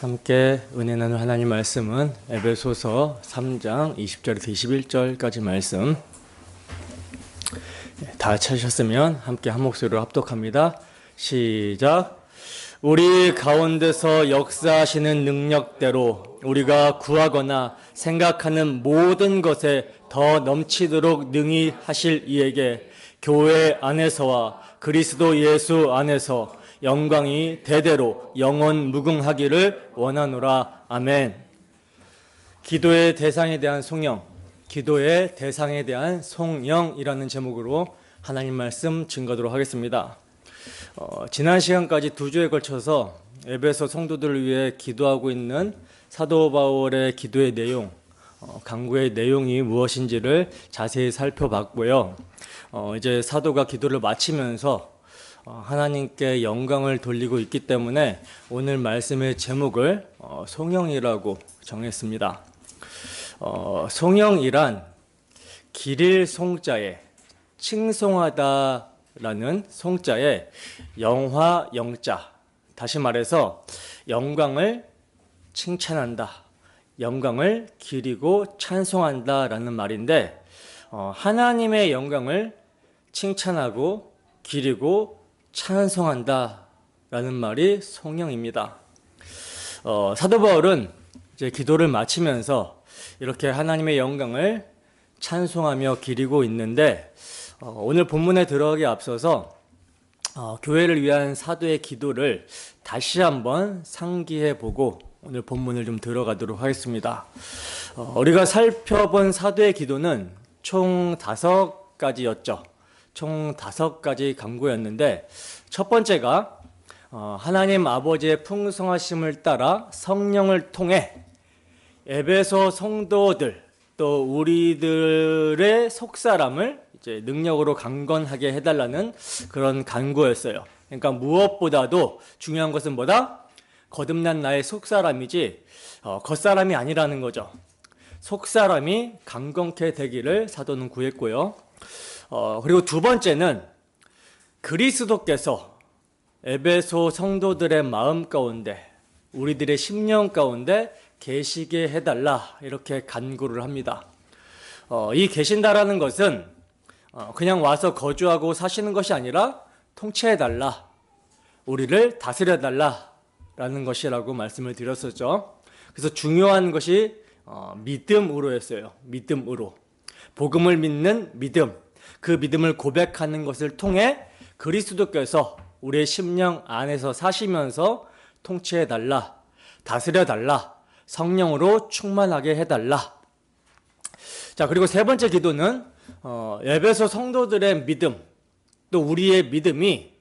함께 은혜 나눌 하나님 말씀은 에베소서 3장 20절에서 21절까지 말씀. 다 찾으셨으면 함께 한 목소리로 합독합니다. 시작. 우리 가운데서 역사하시는 능력대로 우리가 구하거나 생각하는 모든 것에 더 넘치도록 능히 하실 이에게 교회 안에서와 그리스도 예수 안에서 영광이 대대로 영원 무궁하기를 원하노라. 아멘. 기도의 대상에 대한 송영, 기도의 대상에 대한 송영이라는 제목으로 하나님 말씀 증거하도록 하겠습니다. 지난 시간까지 2주에 걸쳐서 에베소 성도들을 위해 기도하고 있는 사도 바울의 기도의 내용, 간구의 내용이 무엇인지를 자세히 살펴봤고요. 이제 사도가 기도를 마치면서 하나님께 영광을 돌리고 있기 때문에 오늘 말씀의 제목을 송영이라고 정했습니다. 송영이란 기릴 송자에 칭송하다라는 송자에 영화 영자, 다시 말해서 영광을 칭찬한다, 영광을 기리고 찬송한다라는 말인데, 하나님의 영광을 칭찬하고 기리고 찬송한다 라는 말이 송영입니다. 사도 바울은 이제 기도를 마치면서 이렇게 하나님의 영광을 찬송하며 기리고 있는데, 오늘 본문에 들어가기 앞서서 교회를 위한 사도의 기도를 다시 한번 상기해 보고 오늘 본문을 좀 들어가도록 하겠습니다. 우리가 살펴본 사도의 기도는 총 5가지였죠. 총 5가지 간구였는데, 첫 번째가 하나님 아버지의 풍성하심을 따라 성령을 통해 에베소 성도들 또 우리들의 속사람을 이제 능력으로 강건하게 해달라는 그런 간구였어요. 그러니까 무엇보다도 중요한 것은 뭐다? 거듭난 나의 속사람이지 겉사람이 아니라는 거죠. 속사람이 강건케 되기를 사도는 구했고요. 그리고 두 번째는 그리스도께서 에베소 성도들의 마음 가운데, 우리들의 심령 가운데 계시게 해달라, 이렇게 간구를 합니다. 이 계신다라는 것은 그냥 와서 거주하고 사시는 것이 아니라 통치해달라, 우리를 다스려달라라는 것이라고 말씀을 드렸었죠. 그래서 중요한 것이 믿음으로 했어요. 믿음으로. 복음을 믿는 믿음, 그 믿음을 고백하는 것을 통해 그리스도께서 우리의 심령 안에서 사시면서 통치해달라, 다스려달라, 성령으로 충만하게 해달라. 자, 그리고 세 번째 기도는 에베소 성도들의 믿음, 또 우리의 믿음이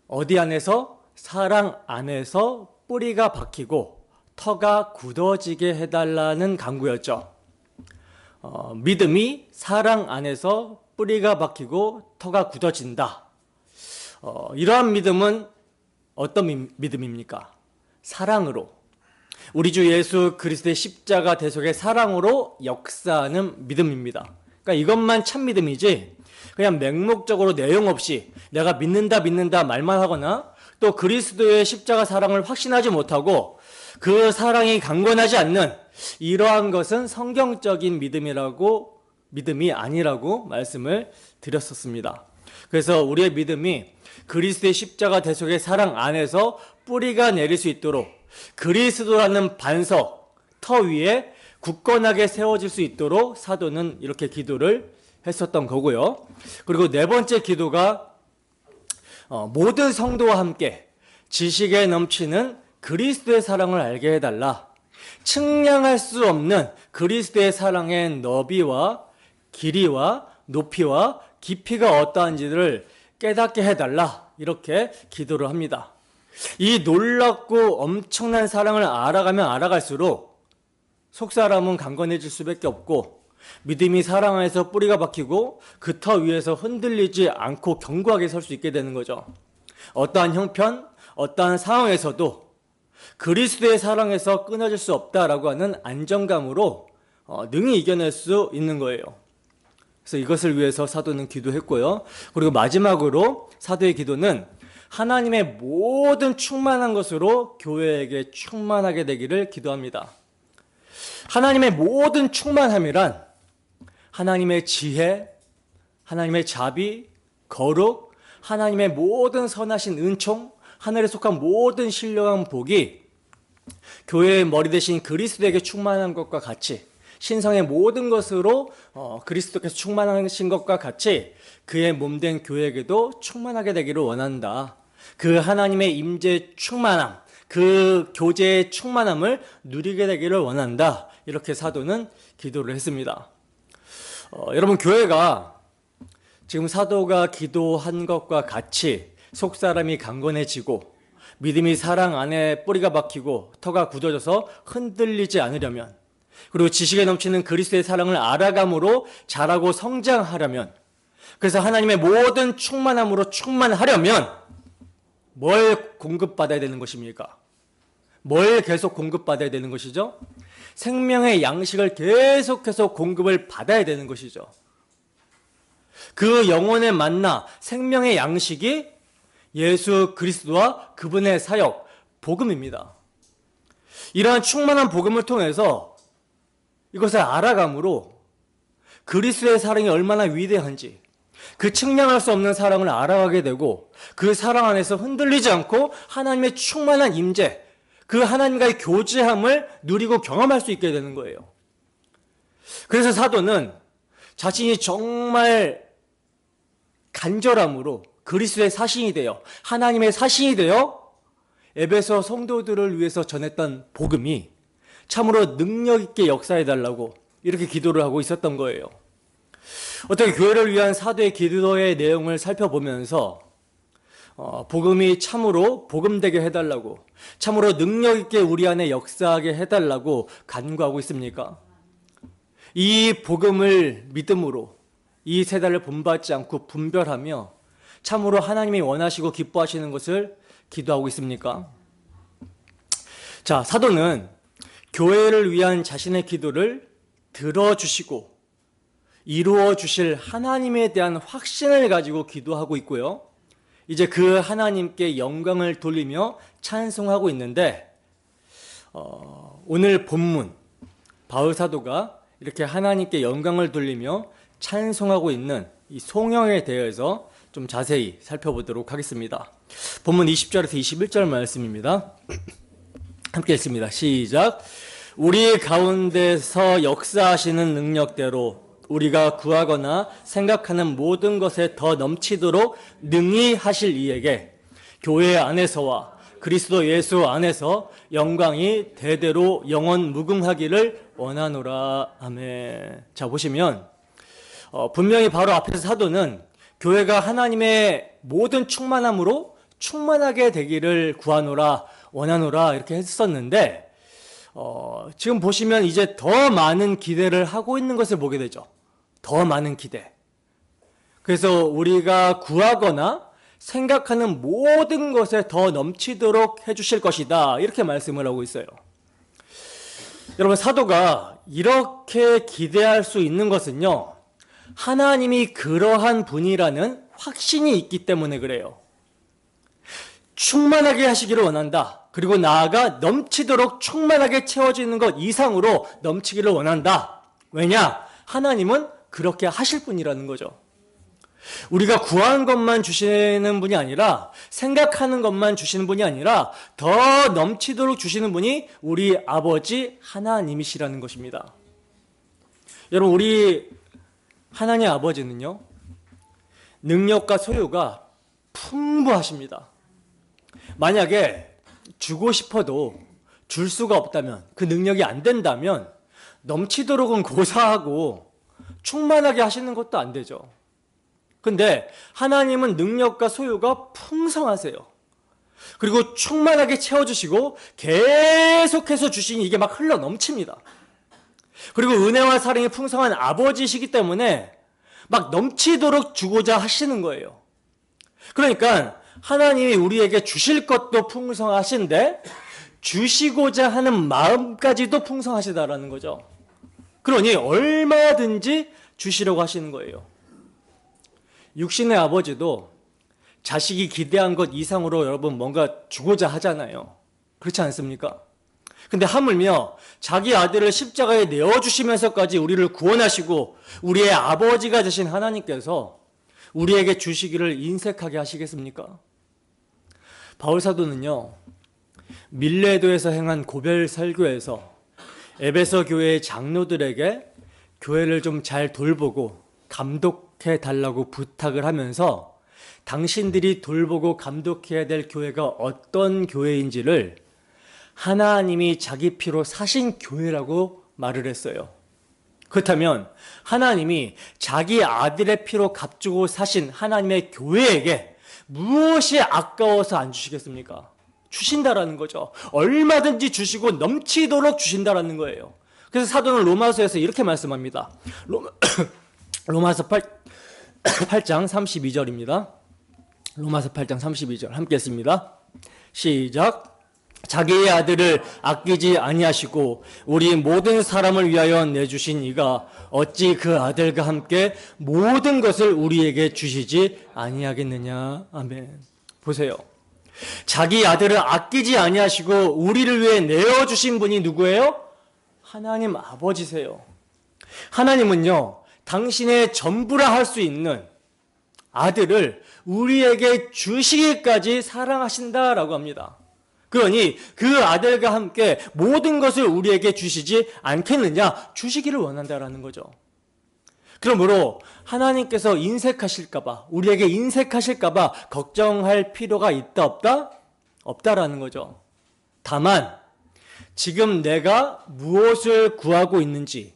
어디 안에서? 사랑 안에서 뿌리가 박히고 터가 굳어지게 해달라는 간구였죠. 믿음이 사랑 안에서 뿌리가 박히고 터가 굳어진다. 이러한 믿음은 어떤 믿음입니까? 사랑으로, 우리 주 예수 그리스도의 십자가 대속의 사랑으로 역사하는 믿음입니다. 그러니까 이것만 참 믿음이지, 그냥 맹목적으로 내용 없이 내가 믿는다 말만 하거나 또 그리스도의 십자가 사랑을 확신하지 못하고 그 사랑이 강건하지 않는 이러한 것은 성경적인 믿음이 아니라고 말씀을 드렸었습니다. 그래서 우리의 믿음이 그리스도의 십자가 대속의 사랑 안에서 뿌리가 내릴 수 있도록 그리스도라는 반석, 터 위에 굳건하게 세워질 수 있도록 사도는 이렇게 기도를 했었던 거고요. 그리고 네 번째 기도가 모든 성도와 함께 지식에 넘치는 그리스도의 사랑을 알게 해달라. 측량할 수 없는 그리스도의 사랑의 너비와 길이와 높이와 깊이가 어떠한지를 깨닫게 해달라, 이렇게 기도를 합니다. 이 놀랍고 엄청난 사랑을 알아가면 알아갈수록 속사람은 강건해질 수밖에 없고, 믿음이 사랑 안에서 뿌리가 박히고 그 터 위에서 흔들리지 않고 견고하게 설 수 있게 되는 거죠. 어떠한 형편, 어떠한 상황에서도 그리스도의 사랑에서 끊어질 수 없다라고 하는 안정감으로 능히 이겨낼 수 있는 거예요. 그래서 이것을 위해서 사도는 기도했고요. 그리고 마지막으로 사도의 기도는 하나님의 모든 충만한 것으로 교회에게 충만하게 되기를 기도합니다. 하나님의 모든 충만함이란 하나님의 지혜, 하나님의 자비, 거룩, 하나님의 모든 선하신 은총, 하늘에 속한 모든 신령한 복이 교회의 머리 대신 그리스도에게 충만한 것과 같이, 신성의 모든 것으로 그리스도께서 충만하신 것과 같이 그의 몸된 교회에게도 충만하게 되기를 원한다. 그 하나님의 임재 충만함, 그 교제의 충만함을 누리게 되기를 원한다. 이렇게 사도는 기도를 했습니다. 여러분, 교회가 지금 사도가 기도한 것과 같이 속사람이 강건해지고 믿음이 사랑 안에 뿌리가 박히고 터가 굳어져서 흔들리지 않으려면, 그리고 지식에 넘치는 그리스도의 사랑을 알아감으로 자라고 성장하려면, 그래서 하나님의 모든 충만함으로 충만하려면 뭘 공급받아야 되는 것입니까? 뭘 계속 공급받아야 되는 것이죠? 생명의 양식을 계속해서 공급을 받아야 되는 것이죠. 그 영혼의 만나, 생명의 양식이 예수 그리스도와 그분의 사역, 복음입니다. 이러한 충만한 복음을 통해서 이것을 알아감으로 그리스도의 사랑이 얼마나 위대한지, 그 측량할 수 없는 사랑을 알아가게 되고, 그 사랑 안에서 흔들리지 않고 하나님의 충만한 임재, 그 하나님과의 교제함을 누리고 경험할 수 있게 되는 거예요. 그래서 사도는 자신이 정말 간절함으로 그리스도의 사신이 되어, 하나님의 사신이 되어 에베소 성도들을 위해서 전했던 복음이 참으로 능력 있게 역사해 달라고 이렇게 기도를 하고 있었던 거예요. 어떻게 교회를 위한 사도의 기도의 내용을 살펴보면서 복음이 참으로 복음되게 해달라고, 참으로 능력 있게 우리 안에 역사하게 해달라고 간구하고 있습니까? 이 복음을 믿음으로 이 세대를 본받지 않고 분별하며 참으로 하나님이 원하시고 기뻐하시는 것을 기도하고 있습니까? 자, 사도는 교회를 위한 자신의 기도를 들어주시고 이루어 주실 하나님에 대한 확신을 가지고 기도하고 있고요. 이제 그 하나님께 영광을 돌리며 찬송하고 있는데, 오늘 본문 바울 사도가 이렇게 하나님께 영광을 돌리며 찬송하고 있는 이 송영에 대해서 좀 자세히 살펴보도록 하겠습니다. 본문 20절에서 21절 말씀입니다. 함께 읽습니다. 시작. 우리 가운데서 역사하시는 능력대로 우리가 구하거나 생각하는 모든 것에 더 넘치도록 능히 하실 이에게 교회 안에서와 그리스도 예수 안에서 영광이 대대로 영원 무궁하기를 원하노라. 아멘. 자, 보시면 분명히 바로 앞에서 사도는 교회가 하나님의 모든 충만함으로 충만하게 되기를 구하노라, 원하노라 이렇게 했었는데, 지금 보시면 이제 더 많은 기대를 하고 있는 것을 보게 되죠. 더 많은 기대. 그래서 우리가 구하거나 생각하는 모든 것에 더 넘치도록 해주실 것이다, 이렇게 말씀을 하고 있어요. 여러분, 사도가 이렇게 기대할 수 있는 것은요, 하나님이 그러한 분이라는 확신이 있기 때문에 그래요. 충만하게 하시기를 원한다. 그리고 나아가 넘치도록 충만하게 채워지는 것 이상으로 넘치기를 원한다. 왜냐? 하나님은 그렇게 하실 분이라는 거죠. 우리가 구하는 것만 주시는 분이 아니라, 생각하는 것만 주시는 분이 아니라 더 넘치도록 주시는 분이 우리 아버지 하나님이시라는 것입니다. 여러분, 우리 하나님 아버지는요, 능력과 소유가 풍부하십니다. 만약에 주고 싶어도 줄 수가 없다면, 그 능력이 안 된다면 넘치도록은 고사하고 충만하게 하시는 것도 안 되죠. 근데 하나님은 능력과 소유가 풍성하세요. 그리고 충만하게 채워주시고 계속해서 주시니 이게 막 흘러 넘칩니다. 그리고 은혜와 사랑이 풍성한 아버지시기 때문에 막 넘치도록 주고자 하시는 거예요. 그러니까 하나님이 우리에게 주실 것도 풍성하신데 주시고자 하는 마음까지도 풍성하시다라는 거죠. 그러니 얼마든지 주시려고 하시는 거예요. 육신의 아버지도 자식이 기대한 것 이상으로 여러분 뭔가 주고자 하잖아요. 그렇지 않습니까? 근데 하물며 자기 아들을 십자가에 내어주시면서까지 우리를 구원하시고 우리의 아버지가 되신 하나님께서 우리에게 주시기를 인색하게 하시겠습니까? 바울 사도는요, 밀레도에서 행한 고별 설교에서 에베소 교회의 장로들에게 교회를 좀 잘 돌보고 감독해 달라고 부탁을 하면서 당신들이 돌보고 감독해야 될 교회가 어떤 교회인지를 하나님이 자기 피로 사신 교회라고 말을 했어요. 그렇다면 하나님이 자기 아들의 피로 값주고 사신 하나님의 교회에게 무엇이 아까워서 안 주시겠습니까? 주신다라는 거죠. 얼마든지 주시고 넘치도록 주신다라는 거예요. 그래서 사도는 로마서에서 이렇게 말씀합니다. 로마서 8장 32절입니다. 로마서 8장 32절 함께 했습니다. 시작. 자기의 아들을 아끼지 아니하시고 우리 모든 사람을 위하여 내주신 이가 어찌 그 아들과 함께 모든 것을 우리에게 주시지 아니하겠느냐. 아멘. 보세요. 자기 아들을 아끼지 아니하시고 우리를 위해 내어주신 분이 누구예요? 하나님 아버지세요. 하나님은요, 당신의 전부라 할 수 있는 아들을 우리에게 주시기까지 사랑하신다라고 합니다. 그러니 그 아들과 함께 모든 것을 우리에게 주시지 않겠느냐? 주시기를 원한다라는 거죠. 그러므로 하나님께서 인색하실까봐, 우리에게 인색하실까봐 걱정할 필요가 있다 없다? 없다라는 거죠. 다만 지금 내가 무엇을 구하고 있는지,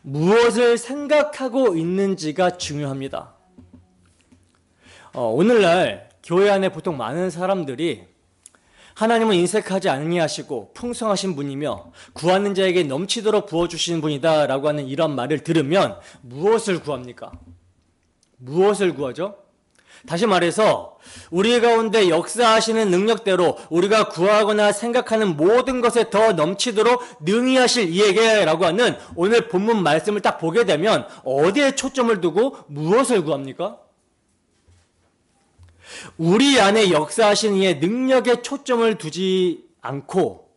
무엇을 생각하고 있는지가 중요합니다. 오늘날 교회 안에 보통 많은 사람들이 하나님은 인색하지 아니하시고 풍성하신 분이며 구하는 자에게 넘치도록 부어주시는 분이다 라고 하는 이런 말을 들으면 무엇을 구합니까? 무엇을 구하죠? 다시 말해서 우리 가운데 역사하시는 능력대로 우리가 구하거나 생각하는 모든 것에 더 넘치도록 능히 하실 이에게 라고 하는 오늘 본문 말씀을 딱 보게 되면 어디에 초점을 두고 무엇을 구합니까? 우리 안에 역사하신 이의 능력에 초점을 두지 않고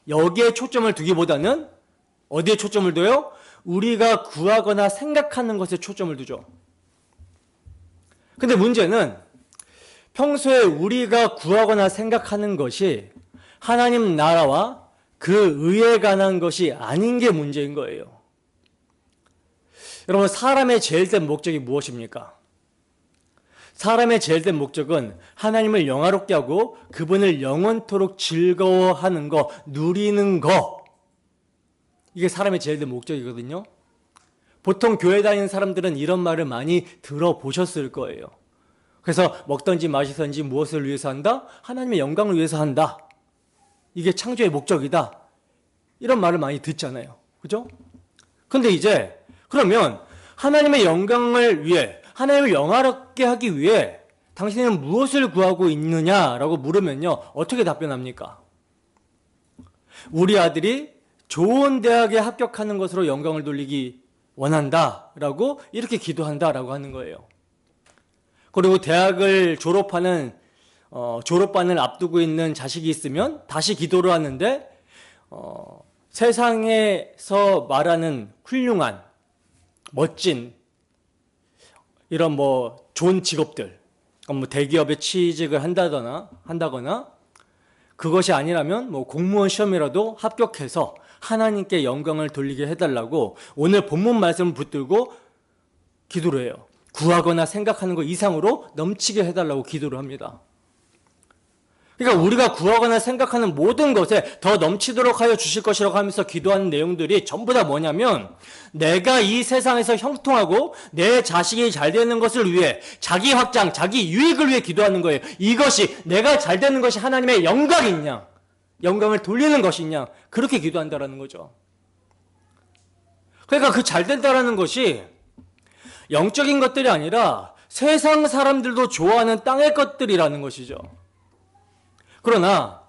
여기에 초점을 두기보다는 어디에 초점을 둬요? 우리가 구하거나 생각하는 것에 초점을 두죠. 근데 문제는 평소에 우리가 구하거나 생각하는 것이 하나님 나라와 그 의에 관한 것이 아닌 게 문제인 거예요. 여러분, 사람의 제일 된 목적이 무엇입니까? 사람의 제일 된 목적은 하나님을 영화롭게 하고 그분을 영원토록 즐거워하는 거, 누리는 거. 이게 사람의 제일 된 목적이거든요. 보통 교회 다니는 사람들은 이런 말을 많이 들어보셨을 거예요. 그래서 먹든지 마시든지 무엇을 위해서 한다? 하나님의 영광을 위해서 한다. 이게 창조의 목적이다. 이런 말을 많이 듣잖아요. 그죠? 근데 이제 그러면 하나님의 영광을 위해, 하나님을 영화롭게 하기 위해 당신은 무엇을 구하고 있느냐라고 물으면요, 어떻게 답변합니까? 우리 아들이 좋은 대학에 합격하는 것으로 영광을 돌리기 원한다라고 이렇게 기도한다라고 하는 거예요. 그리고 대학을 졸업반을 앞두고 있는 자식이 있으면 다시 기도를 하는데 세상에서 말하는 훌륭한, 멋진 이런 좋은 직업들, 대기업에 취직을 한다거나 그것이 아니라면 공무원 시험이라도 합격해서 하나님께 영광을 돌리게 해달라고 오늘 본문 말씀을 붙들고 기도를 해요. 구하거나 생각하는 것 이상으로 넘치게 해달라고 기도를 합니다. 그러니까 우리가 구하거나 생각하는 모든 것에 더 넘치도록 하여 주실 것이라고 하면서 기도하는 내용들이 전부 다 뭐냐면 내가 이 세상에서 형통하고 내 자식이 잘 되는 것을 위해 자기 확장, 자기 유익을 위해 기도하는 거예요. 이것이 내가 잘 되는 것이 하나님의 영광이냐, 영광을 돌리는 것이냐, 그렇게 기도한다라는 거죠. 그러니까 그 잘 된다라는 것이 영적인 것들이 아니라 세상 사람들도 좋아하는 땅의 것들이라는 것이죠. 그러나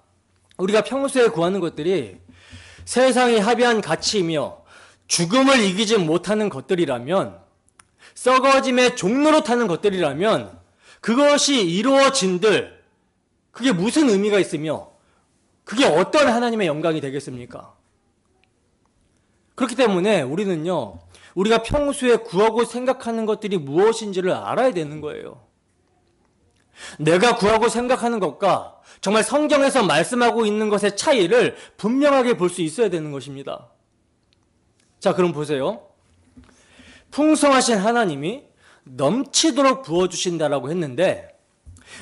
우리가 평소에 구하는 것들이 세상이 합의한 가치이며 죽음을 이기지 못하는 것들이라면, 썩어짐의 종로로 타는 것들이라면 그것이 이루어진들 그게 무슨 의미가 있으며 그게 어떤 하나님의 영광이 되겠습니까? 그렇기 때문에 우리는요, 우리가 평소에 구하고 생각하는 것들이 무엇인지를 알아야 되는 거예요. 내가 구하고 생각하는 것과 정말 성경에서 말씀하고 있는 것의 차이를 분명하게 볼 수 있어야 되는 것입니다. 자, 그럼 보세요. 풍성하신 하나님이 넘치도록 부어주신다라고 했는데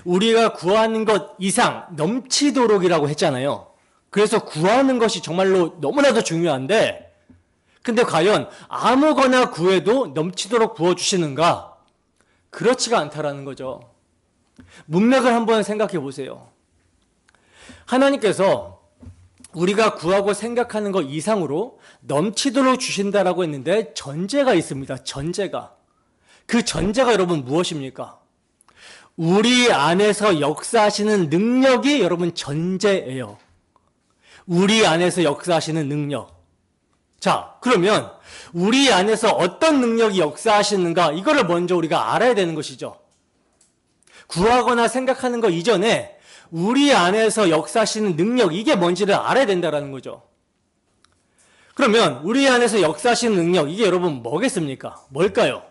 우리가 구하는 것 이상 넘치도록이라고 했잖아요. 그래서 구하는 것이 정말로 너무나도 중요한데 근데 과연 아무거나 구해도 넘치도록 부어주시는가? 그렇지가 않다라는 거죠. 문맥을 한번 생각해 보세요. 하나님께서 우리가 구하고 생각하는 것 이상으로 넘치도록 주신다라고 했는데 전제가 있습니다. 전제가. 그 전제가 여러분 무엇입니까? 우리 안에서 역사하시는 능력이 여러분 전제예요. 우리 안에서 역사하시는 능력. 자, 그러면 우리 안에서 어떤 능력이 역사하시는가 이거를 먼저 우리가 알아야 되는 것이죠. 구하거나 생각하는 것 이전에 우리 안에서 역사하시는 능력 이게 뭔지를 알아야 된다는 거죠. 그러면 우리 안에서 역사하시는 능력 이게 여러분 뭐겠습니까? 뭘까요?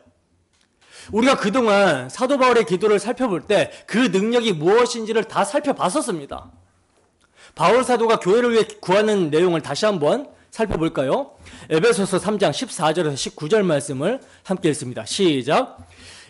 우리가 그동안 사도 바울의 기도를 살펴볼 때 그 능력이 무엇인지를 다 살펴봤었습니다. 바울 사도가 교회를 위해 구하는 내용을 다시 한번 살펴볼까요? 에베소서 3장 14절에서 19절 말씀을 함께 읽습니다. 시작.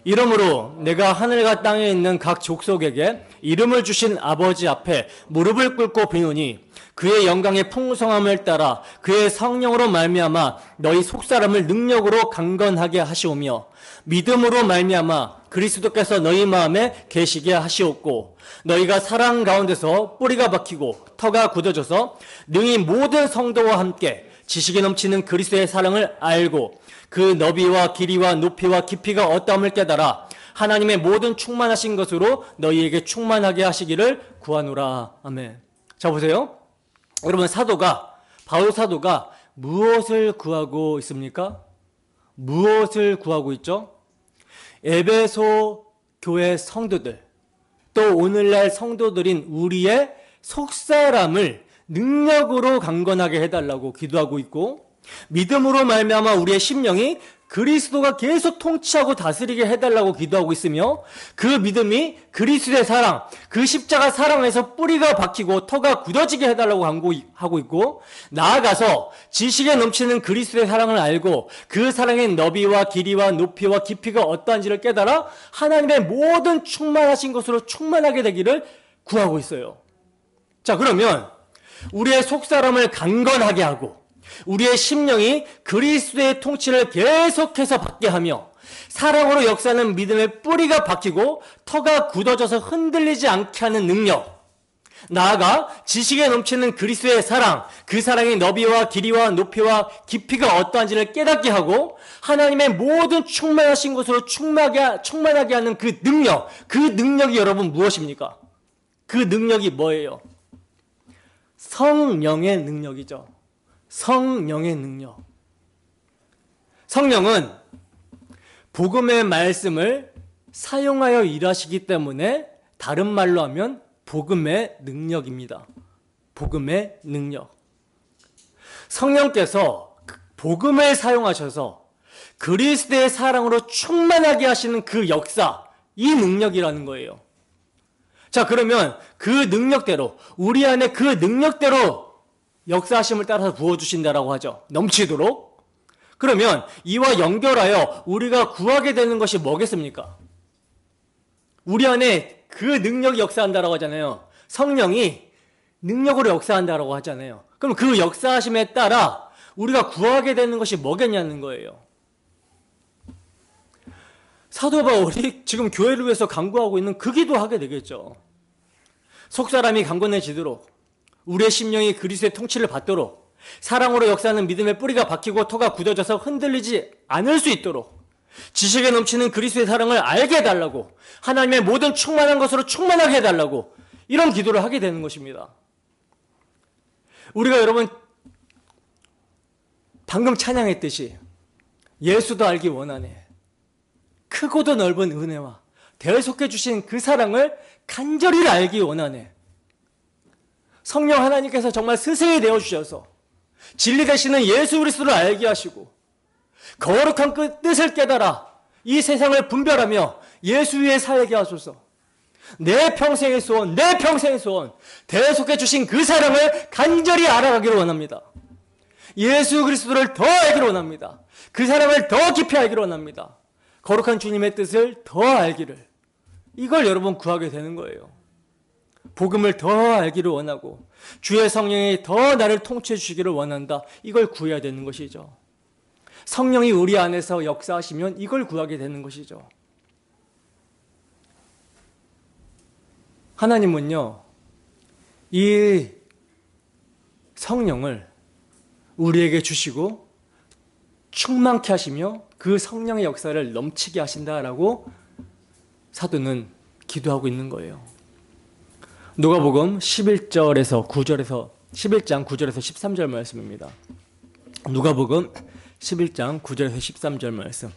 이러므로 내가 하늘과 땅에 있는 각 족속에게 이름을 주신 아버지 앞에 무릎을 꿇고 비노니 그의 영광의 풍성함을 따라 그의 성령으로 말미암아 너희 속사람을 능력으로 강건하게 하시오며 믿음으로 말미암아 그리스도께서 너희 마음에 계시게 하시옵고 너희가 사랑 가운데서 뿌리가 박히고 터가 굳어져서 능히 모든 성도와 함께 지식이 넘치는 그리스도의 사랑을 알고 그 너비와 길이와 높이와 깊이가 어떠함을 깨달아 하나님의 모든 충만하신 것으로 너희에게 충만하게 하시기를 구하노라. 아멘. 자, 보세요. 여러분, 바울 사도가 무엇을 구하고 있습니까? 무엇을 구하고 있죠? 에베소 교회 성도들, 또 오늘날 성도들인 우리의 속사람을 능력으로 강건하게 해달라고 기도하고 있고, 믿음으로 말미암아 우리의 심령이 그리스도가 계속 통치하고 다스리게 해달라고 기도하고 있으며, 그 믿음이 그리스도의 사랑, 그 십자가 사랑에서 뿌리가 박히고 터가 굳어지게 해달라고 하고 있고, 나아가서 지식에 넘치는 그리스도의 사랑을 알고 그 사랑의 너비와 길이와 높이와 깊이가 어떠한지를 깨달아 하나님의 모든 충만하신 것으로 충만하게 되기를 구하고 있어요. 자, 그러면 우리의 속사람을 강건하게 하고 우리의 심령이 그리스도의 통치를 계속해서 받게 하며 사랑으로 역사하는 믿음의 뿌리가 박히고 터가 굳어져서 흔들리지 않게 하는 능력, 나아가 지식에 넘치는 그리스도의 사랑, 그 사랑의 너비와 길이와 높이와 깊이가 어떠한지를 깨닫게 하고 하나님의 모든 충만하신 것으로 충만하게 하는 그 능력이 여러분 무엇입니까? 그 능력이 뭐예요? 성령의 능력이죠. 성령의 능력. 성령은 복음의 말씀을 사용하여 일하시기 때문에 다른 말로 하면 복음의 능력입니다. 복음의 능력. 성령께서 복음을 사용하셔서 그리스도의 사랑으로 충만하게 하시는 그 역사, 이 능력이라는 거예요. 자, 그러면 그 능력대로, 우리 안에 그 능력대로 역사하심을 따라서 부어주신다라고 하죠. 넘치도록. 그러면 이와 연결하여 우리가 구하게 되는 것이 뭐겠습니까? 우리 안에 그 능력이 역사한다라고 하잖아요. 성령이 능력으로 역사한다라고 하잖아요. 그럼 그 역사하심에 따라 우리가 구하게 되는 것이 뭐겠냐는 거예요. 사도 바울이 지금 교회를 위해서 간구하고 있는 그 기도하게 되겠죠. 속사람이 강건해지도록, 우리의 심령이 그리스도의 통치를 받도록, 사랑으로 역사하는 믿음의 뿌리가 박히고 터가 굳어져서 흔들리지 않을 수 있도록, 지식에 넘치는 그리스도의 사랑을 알게 해달라고, 하나님의 모든 충만한 것으로 충만하게 해달라고, 이런 기도를 하게 되는 것입니다. 우리가 여러분 방금 찬양했듯이 예수도 알기 원하네. 크고도 넓은 은혜와 대속해 주신 그 사랑을 간절히 알기 원하네. 성령 하나님께서 정말 스승이 되어주셔서 진리 되시는 예수 그리스도를 알게 하시고 거룩한 그 뜻을 깨달아 이 세상을 분별하며 예수 위에 살게 하소서. 내 평생의 소원, 내 평생의 소원, 대속해 주신 그 사랑을 간절히 알아가기를 원합니다. 예수 그리스도를 더 알기를 원합니다. 그 사랑을 더 깊이 알기를 원합니다. 거룩한 주님의 뜻을 더 알기를, 이걸 여러분 구하게 되는 거예요. 복음을 더 알기를 원하고 주의 성령이 더 나를 통치해 주시기를 원한다. 이걸 구해야 되는 것이죠. 성령이 우리 안에서 역사하시면 이걸 구하게 되는 것이죠. 하나님은요, 이 성령을 우리에게 주시고 충만케 하시며 그 성령의 역사를 넘치게 하신다라고 사도는 기도하고 있는 거예요. 누가복음 11장 9절에서 13절 말씀입니다. 누가복음 11장 9절에서 13절 말씀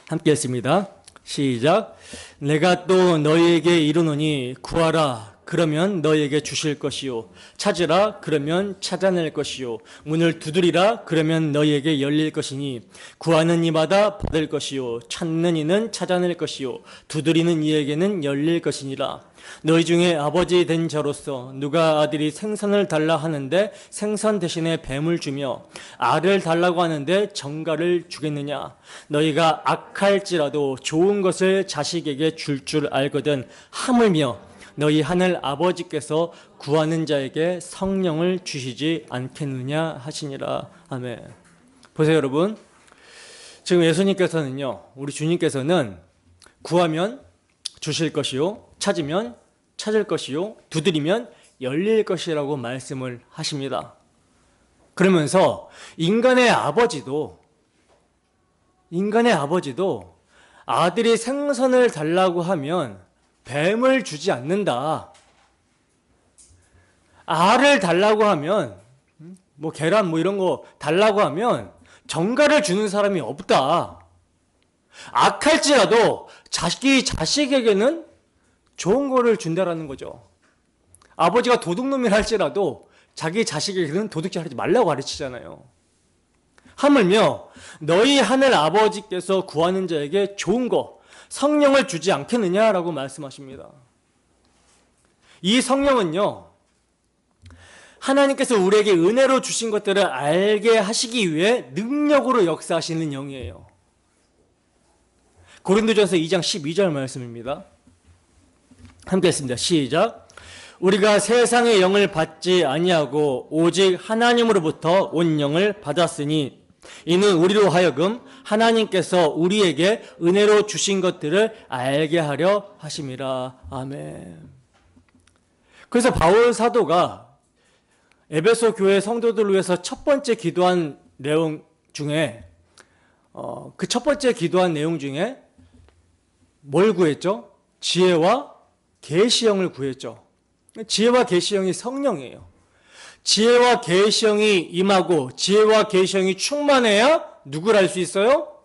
함께 했습니다. 시작. 내가 또 너희에게 이르노니 구하라 그러면 너희에게 주실 것이요, 찾으라 그러면 찾아낼 것이요, 문을 두드리라 그러면 너희에게 열릴 것이니 구하는 이마다 받을 것이요, 찾는 이는 찾아낼 것이요, 두드리는 이에게는 열릴 것이니라. 너희 중에 아버지 된 자로서 누가 아들이 생선을 달라 하는데 생선 대신에 뱀을 주며 알을 달라고 하는데 정갈을 주겠느냐? 너희가 악할지라도 좋은 것을 자식에게 줄 알거든 하물며 너희 하늘 아버지께서 구하는 자에게 성령을 주시지 않겠느냐 하시니라. 아멘. 보세요 여러분, 지금 예수님께서는요, 우리 주님께서는 구하면 주실 것이요, 찾으면 찾을 것이요, 두드리면 열릴 것이라고 말씀을 하십니다. 그러면서 인간의 아버지도 아들이 생선을 달라고 하면 뱀을 주지 않는다. 알을 달라고 하면, 계란 이런 거 달라고 하면 정갈을 주는 사람이 없다. 악할지라도 자식에게는 좋은 거를 준다라는 거죠. 아버지가 도둑놈이라 할지라도 자기 자식에게는 도둑질 하지 말라고 가르치잖아요. 하물며 너희 하늘 아버지께서 구하는 자에게 좋은 거, 성령을 주지 않겠느냐라고 말씀하십니다. 이 성령은요, 하나님께서 우리에게 은혜로 주신 것들을 알게 하시기 위해 능력으로 역사하시는 영이에요. 고린도전서 2장 12절 말씀입니다. 함께 했습니다. 시작. 우리가 세상의 영을 받지 아니하고 오직 하나님으로부터 온 영을 받았으니 이는 우리로 하여금 하나님께서 우리에게 은혜로 주신 것들을 알게 하려 하심이라. 아멘. 그래서 바울 사도가 에베소 교회 성도들을 위해서 첫 번째 기도한 내용 중에 그 첫 번째 기도한 내용 중에 뭘 구했죠? 지혜와 계시형을 구했죠. 지혜와 계시형이 성령이에요. 지혜와 계시형이 임하고 지혜와 계시형이 충만해야 누구를 알 수 있어요?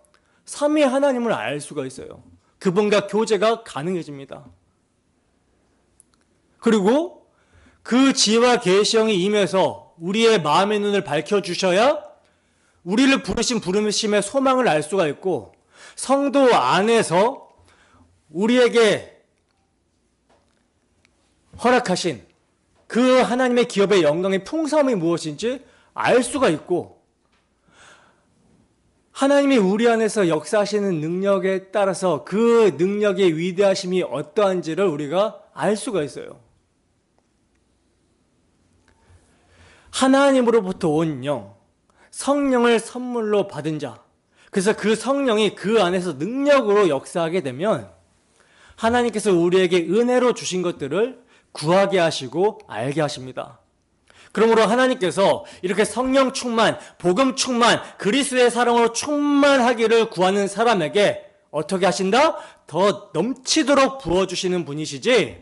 삼위 하나님을 알 수가 있어요. 그분과 교제가 가능해집니다. 그리고 그 지혜와 계시형이 임해서 우리의 마음의 눈을 밝혀주셔야 우리를 부르신 부르심의 소망을 알 수가 있고, 성도 안에서 우리에게 허락하신 그 하나님의 기업의 영광의 풍성함이 무엇인지 알 수가 있고, 하나님이 우리 안에서 역사하시는 능력에 따라서 그 능력의 위대하심이 어떠한지를 우리가 알 수가 있어요. 하나님으로부터 온 영, 성령을 선물로 받은 자, 그래서 그 성령이 그 안에서 능력으로 역사하게 되면 하나님께서 우리에게 은혜로 주신 것들을 구하게 하시고 알게 하십니다. 그러므로 하나님께서 이렇게 성령 충만, 복음 충만, 그리스도의 사랑으로 충만하기를 구하는 사람에게 어떻게 하신다? 더 넘치도록 부어주시는 분이시지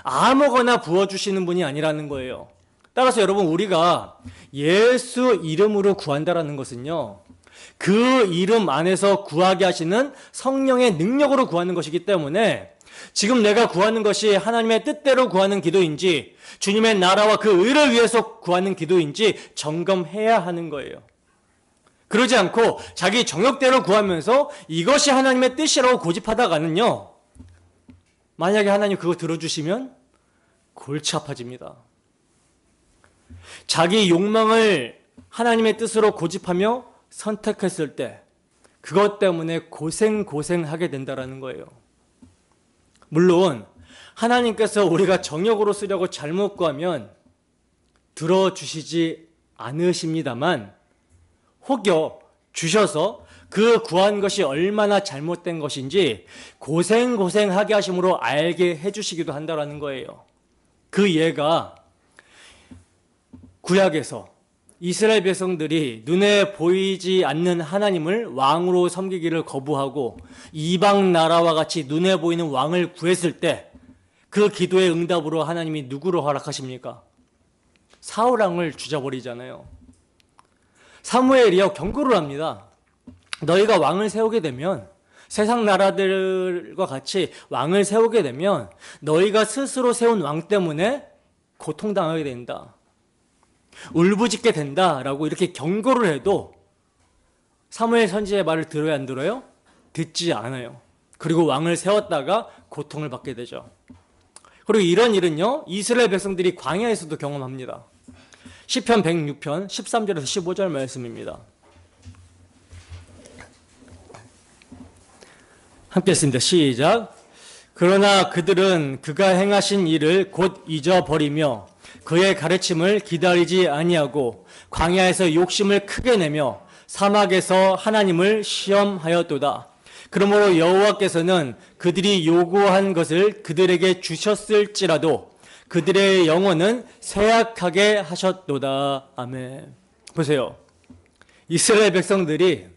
아무거나 부어주시는 분이 아니라는 거예요. 따라서 여러분, 우리가 예수 이름으로 구한다라는 것은요, 그 이름 안에서 구하게 하시는 성령의 능력으로 구하는 것이기 때문에 지금 내가 구하는 것이 하나님의 뜻대로 구하는 기도인지 주님의 나라와 그 의를 위해서 구하는 기도인지 점검해야 하는 거예요. 그러지 않고 자기 정욕대로 구하면서 이것이 하나님의 뜻이라고 고집하다가는요, 만약에 하나님 그거 들어주시면 골치 아파집니다. 자기 욕망을 하나님의 뜻으로 고집하며 선택했을 때 그것 때문에 고생하게 된다는 거예요. 물론 하나님께서 우리가 정욕으로 쓰려고 잘못 구하면 들어주시지 않으십니다만 혹여 주셔서 그 구한 것이 얼마나 잘못된 것인지 고생하게 하심으로 알게 해주시기도 한다는 거예요. 그 예가 구약에서 이스라엘 백성들이 눈에 보이지 않는 하나님을 왕으로 섬기기를 거부하고 이방 나라와 같이 눈에 보이는 왕을 구했을 때 그 기도의 응답으로 하나님이 누구로 허락하십니까? 사울 왕을 주저버리잖아요. 사무엘이요 경고를 합니다. 너희가 왕을 세우게 되면, 세상 나라들과 같이 왕을 세우게 되면 너희가 스스로 세운 왕 때문에 고통당하게 된다, 울부짖게 된다라고 이렇게 경고를 해도 사무엘 선지자의 말을 들어야 안 들어요? 듣지 않아요. 그리고 왕을 세웠다가 고통을 받게 되죠. 그리고 이런 일은요, 이스라엘 백성들이 광야에서도 경험합니다. 시편 106편 13절에서 15절 말씀입니다. 함께 했습니다. 시작. 그러나 그들은 그가 행하신 일을 곧 잊어버리며 그의 가르침을 기다리지 아니하고 광야에서 욕심을 크게 내며 사막에서 하나님을 시험하였도다. 그러므로 여호와께서는 그들이 요구한 것을 그들에게 주셨을지라도 그들의 영혼은 쇠약하게 하셨도다. 아멘. 보세요. 이스라엘 백성들이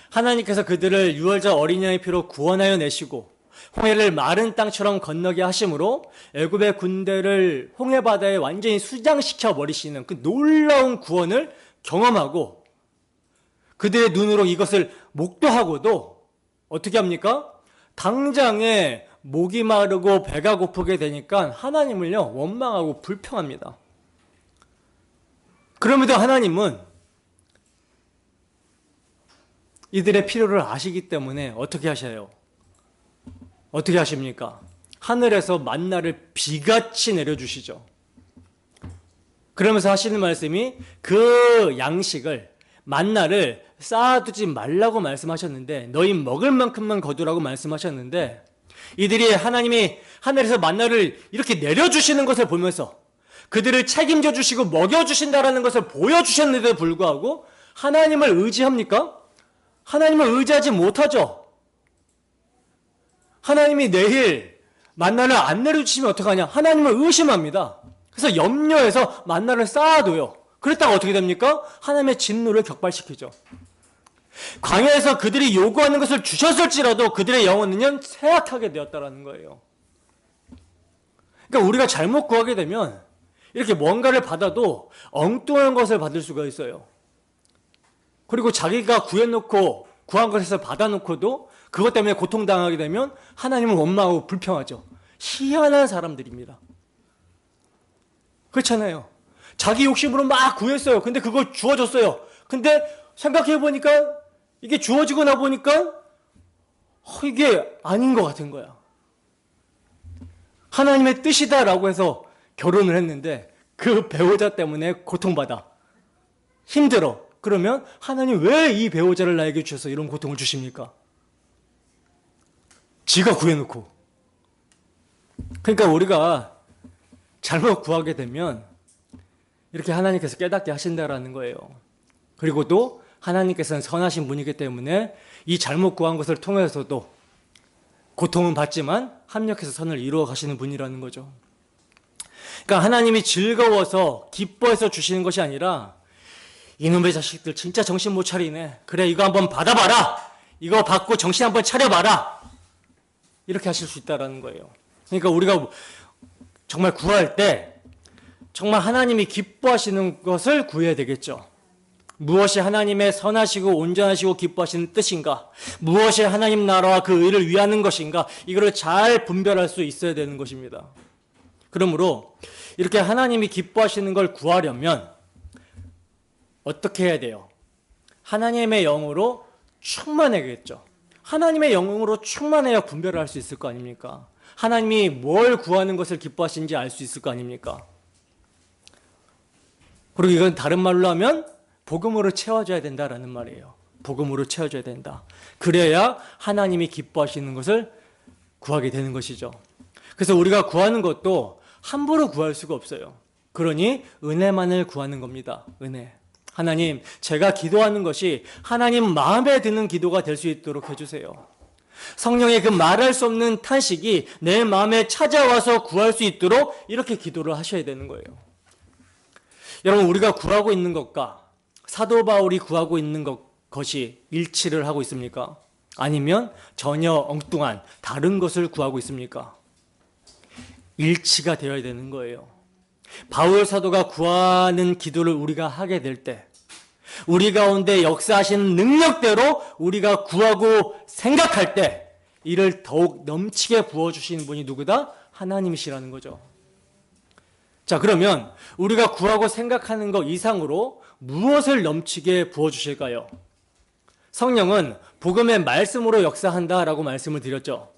하나님께서 그들을 유월절 어린양의 피로 구원하여 내시고 홍해를 마른 땅처럼 건너게 하심으로 애굽의 군대를 홍해바다에 완전히 수장시켜 버리시는 그 놀라운 구원을 경험하고 그들의 눈으로 이것을 목도하고도 어떻게 합니까? 당장에 목이 마르고 배가 고프게 되니까 하나님을요 원망하고 불평합니다. 그럼에도 하나님은 이들의 필요를 아시기 때문에 어떻게 하셔요? 어떻게 하십니까? 하늘에서 만나를 비같이 내려주시죠. 그러면서 하시는 말씀이 그 양식을, 만나를 쌓아두지 말라고 말씀하셨는데 너희 먹을 만큼만 거두라고 말씀하셨는데 이들이 하나님이 하늘에서 만나를 이렇게 내려주시는 것을 보면서 그들을 책임져 주시고 먹여주신다라는 것을 보여주셨는데도 불구하고 하나님을 의지합니까? 하나님을 의지하지 못하죠. 하나님이 내일 만나를 안 내려주시면 어떡하냐? 하나님을 의심합니다. 그래서 염려해서 만나를 쌓아둬요. 그랬다가 어떻게 됩니까? 하나님의 진노를 격발시키죠. 광야에서 그들이 요구하는 것을 주셨을지라도 그들의 영혼은요 쇠약하게 되었다는 거예요. 그러니까 우리가 잘못 구하게 되면 이렇게 뭔가를 받아도 엉뚱한 것을 받을 수가 있어요. 그리고 자기가 구해놓고 구한 것에서 받아놓고도 그것 때문에 고통당하게 되면 하나님을 원망하고 불평하죠. 희한한 사람들입니다. 그렇잖아요. 자기 욕심으로 막 구했어요. 근데 그걸 주어졌어요. 근데 생각해보니까 이게 주어지고 나보니까 이게 아닌 것 같은 거야. 하나님의 뜻이다라고 해서 결혼을 했는데 그 배우자 때문에 고통받아. 힘들어. 그러면 하나님 왜 이 배우자를 나에게 주셔서 이런 고통을 주십니까? 지가 구해놓고. 그러니까 우리가 잘못 구하게 되면 이렇게 하나님께서 깨닫게 하신다라는 거예요. 그리고 또 하나님께서는 선하신 분이기 때문에 이 잘못 구한 것을 통해서도 고통은 받지만 합력해서 선을 이루어 가시는 분이라는 거죠. 그러니까 하나님이 즐거워서 기뻐해서 주시는 것이 아니라 이놈의 자식들 진짜 정신 못 차리네. 그래 이거 한번 받아봐라. 이거 받고 정신 한번 차려봐라. 이렇게 하실 수 있다는 거예요. 그러니까 우리가 정말 구할 때 정말 하나님이 기뻐하시는 것을 구해야 되겠죠. 무엇이 하나님의 선하시고 온전하시고 기뻐하시는 뜻인가? 무엇이 하나님 나라와 그 의를 위하는 것인가? 이거를 잘 분별할 수 있어야 되는 것입니다. 그러므로 이렇게 하나님이 기뻐하시는 걸 구하려면 어떻게 해야 돼요? 하나님의 영으로 충만해야겠죠. 하나님의 영으로 충만해야 분별을 할 수 있을 거 아닙니까? 하나님이 뭘 구하는 것을 기뻐하시는지 알 수 있을 거 아닙니까? 그리고 이건 다른 말로 하면 복음으로 채워져야 된다라는 말이에요. 복음으로 채워져야 된다. 그래야 하나님이 기뻐하시는 것을 구하게 되는 것이죠. 그래서 우리가 구하는 것도 함부로 구할 수가 없어요. 그러니 은혜만을 구하는 겁니다. 은혜. 하나님, 제가 기도하는 것이 하나님 마음에 드는 기도가 될 수 있도록 해주세요. 성령의 그 말할 수 없는 탄식이 내 마음에 찾아와서 구할 수 있도록 이렇게 기도를 하셔야 되는 거예요. 여러분, 우리가 구하고 있는 것과 사도 바울이 구하고 있는 것이 일치를 하고 있습니까? 아니면 전혀 엉뚱한 다른 것을 구하고 있습니까? 일치가 되어야 되는 거예요. 바울 사도가 구하는 기도를 우리가 하게 될 때, 우리 가운데 역사하시는 능력대로 우리가 구하고 생각할 때 이를 더욱 넘치게 부어주시는 분이 누구다? 하나님이시라는 거죠. 자, 그러면 우리가 구하고 생각하는 것 이상으로 무엇을 넘치게 부어주실까요? 성령은 복음의 말씀으로 역사한다라고 말씀을 드렸죠.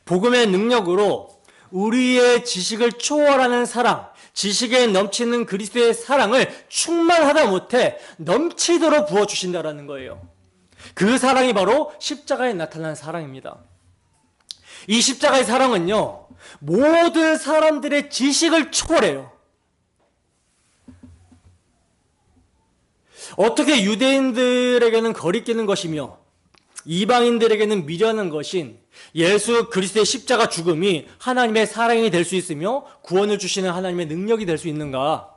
복음의 능력으로 우리의 지식을 초월하는 사랑, 지식에 넘치는 그리스도의 사랑을 충만하다 못해 넘치도록 부어주신다라는 거예요. 그 사랑이 바로 십자가에 나타난 사랑입니다. 이 십자가의 사랑은요, 모든 사람들의 지식을 초월해요. 어떻게 유대인들에게는 거리끼는 것이며 이방인들에게는 미련한 것인 예수 그리스도의 십자가 죽음이 하나님의 사랑이 될 수 있으며 구원을 주시는 하나님의 능력이 될 수 있는가?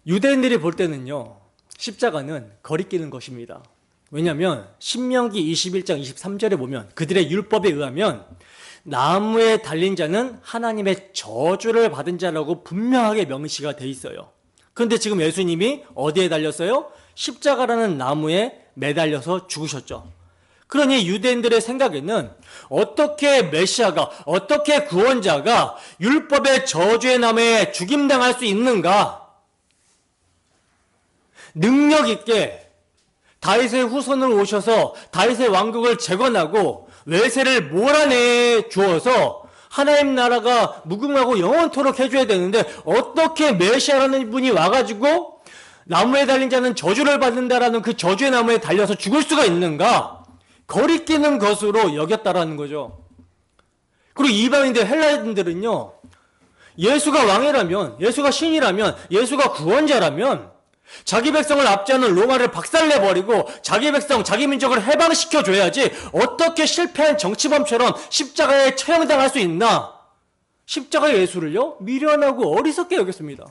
유대인들이 볼 때는요, 십자가는 거리끼는 것입니다. 왜냐하면 신명기 21장 23절에 보면 그들의 율법에 의하면 나무에 달린 자는 하나님의 저주를 받은 자라고 분명하게 명시가 돼 있어요. 그런데 지금 예수님이 어디에 달렸어요? 십자가라는 나무에 매달려서 죽으셨죠. 그러니 유대인들의 생각에는 어떻게 메시아가, 어떻게 구원자가 율법의 저주의 나무에 죽임당할 수 있는가? 능력 있게 다윗의 후손으로 오셔서 다윗의 왕국을 재건하고 외세를 몰아내 주어서 하나님 나라가 무궁하고 영원토록 해줘야 되는데 어떻게 메시아라는 분이 와가지고 나무에 달린 자는 저주를 받는다라는 그 저주의 나무에 달려서 죽을 수가 있는가? 거리끼는 것으로 여겼다라는 거죠. 그리고 이방인들, 헬라인들은요, 예수가 왕이라면, 예수가 신이라면, 예수가 구원자라면 자기 백성을 압제하는 로마를 박살내버리고 자기 백성, 자기 민족을 해방시켜줘야지 어떻게 실패한 정치범처럼 십자가에 처형당할 수 있나? 십자가의 예수를요, 미련하고 어리석게 여겼습니다.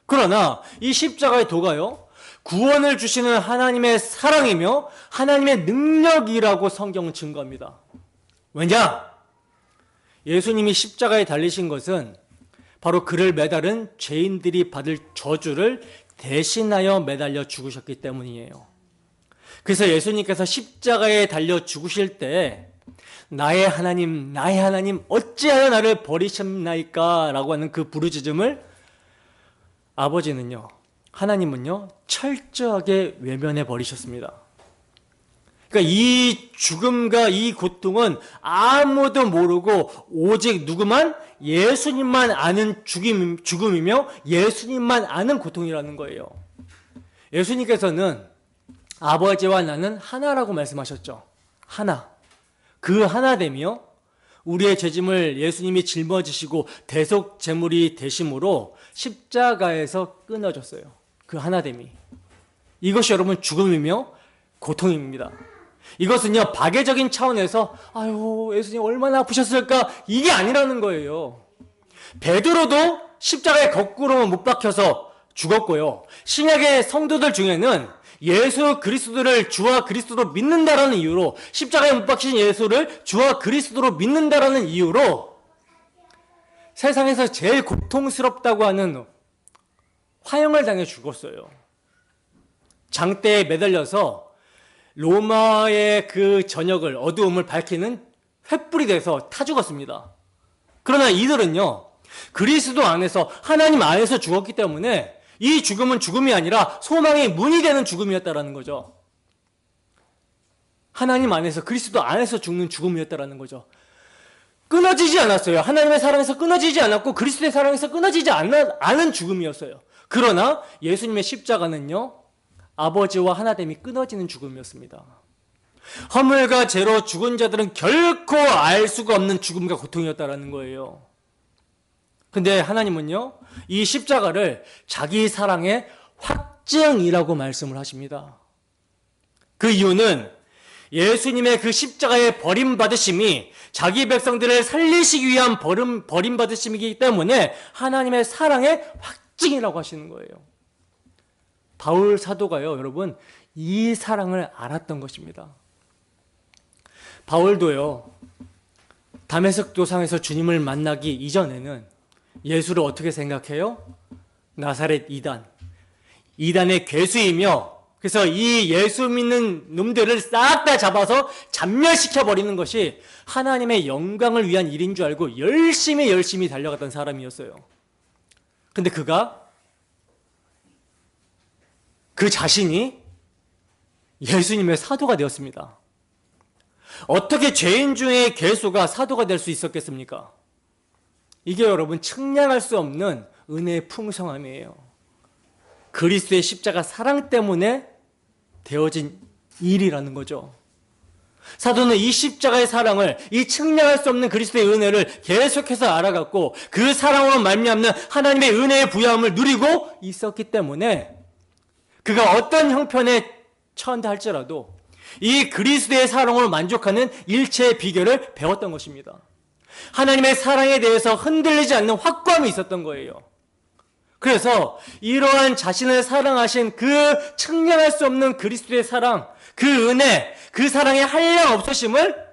그러나 이 십자가의 도가요, 구원을 주시는 하나님의 사랑이며 하나님의 능력이라고 성경은 증거합니다. 왜냐? 예수님이 십자가에 달리신 것은 바로 그를 매달은 죄인들이 받을 저주를 대신하여 매달려 죽으셨기 때문이에요. 그래서 예수님께서 십자가에 달려 죽으실 때 나의 하나님, 나의 하나님 어찌하여 나를 버리셨나이까? 라고 하는 그 부르짖음을 아버지는요, 하나님은요, 철저하게 외면해 버리셨습니다. 그러니까 이 죽음과 이 고통은 아무도 모르고 오직 누구만? 예수님만 아는 죽음이며 예수님만 아는 고통이라는 거예요. 예수님께서는 아버지와 나는 하나라고 말씀하셨죠. 하나. 그 하나됨이요, 우리의 죄짐을 예수님이 짊어지시고 대속 제물이 되심으로 십자가에서 끊어졌어요. 그 하나됨이. 이것이 여러분 죽음이며 고통입니다. 이것은요, 박애적인 차원에서 아유, 예수님 얼마나 아프셨을까? 이게 아니라는 거예요. 베드로도 십자가에 거꾸로 못 박혀서 죽었고요. 신약의 성도들 중에는 예수 그리스도를 주와 그리스도로 믿는다라는 이유로, 십자가에 못 박히신 예수를 주와 그리스도로 믿는다라는 이유로 세상에서 제일 고통스럽다고 하는 화형을 당해 죽었어요. 장대에 매달려서 로마의 그 전역을, 어두움을 밝히는 횃불이 돼서 타 죽었습니다. 그러나 이들은요, 그리스도 안에서, 하나님 안에서 죽었기 때문에 이 죽음은 죽음이 아니라 소망의 문이 되는 죽음이었다라는 거죠. 하나님 안에서, 그리스도 안에서 죽는 죽음이었다라는 거죠. 끊어지지 않았어요. 하나님의 사랑에서 끊어지지 않았고 그리스도의 사랑에서 끊어지지 않은 죽음이었어요. 그러나 예수님의 십자가는요, 아버지와 하나됨이 끊어지는 죽음이었습니다. 허물과 죄로 죽은 자들은 결코 알 수가 없는 죽음과 고통이었다라는 거예요. 근데 하나님은요, 이 십자가를 자기 사랑의 확증이라고 말씀을 하십니다. 그 이유는 예수님의 그 십자가의 버림받으심이 자기 백성들을 살리시기 위한 버림받으심이기 때문에 하나님의 사랑의 확증이라고 하시는 거예요. 바울 사도가요, 여러분, 이 사랑을 알았던 것입니다. 바울도요, 다메섹 도상에서 주님을 만나기 이전에는 예수를 어떻게 생각해요? 나사렛 이단의 괴수이며, 그래서 이 예수 믿는 놈들을 싹 다 잡아서 잔멸시켜버리는 것이 하나님의 영광을 위한 일인 줄 알고 열심히 달려갔던 사람이었어요. 근데 그 자신이 예수님의 사도가 되었습니다. 어떻게 죄인 중에 괴수가 사도가 될 수 있었겠습니까? 이게 여러분 측량할 수 없는 은혜의 풍성함이에요. 그리스도의 십자가 사랑 때문에 되어진 일이라는 거죠. 사도는 이 십자가의 사랑을, 이 측량할 수 없는 그리스도의 은혜를 계속해서 알아갔고 그 사랑으로 말미암는 하나님의 은혜의 부여함을 누리고 있었기 때문에 그가 어떤 형편에 처한다 할지라도 이 그리스도의 사랑으로 만족하는 일체의 비결을 배웠던 것입니다. 하나님의 사랑에 대해서 흔들리지 않는 확고함이 있었던 거예요. 그래서 이러한 자신을 사랑하신 그 측량할 수 없는 그리스도의 사랑, 그 은혜, 그 사랑의 한량 없으심을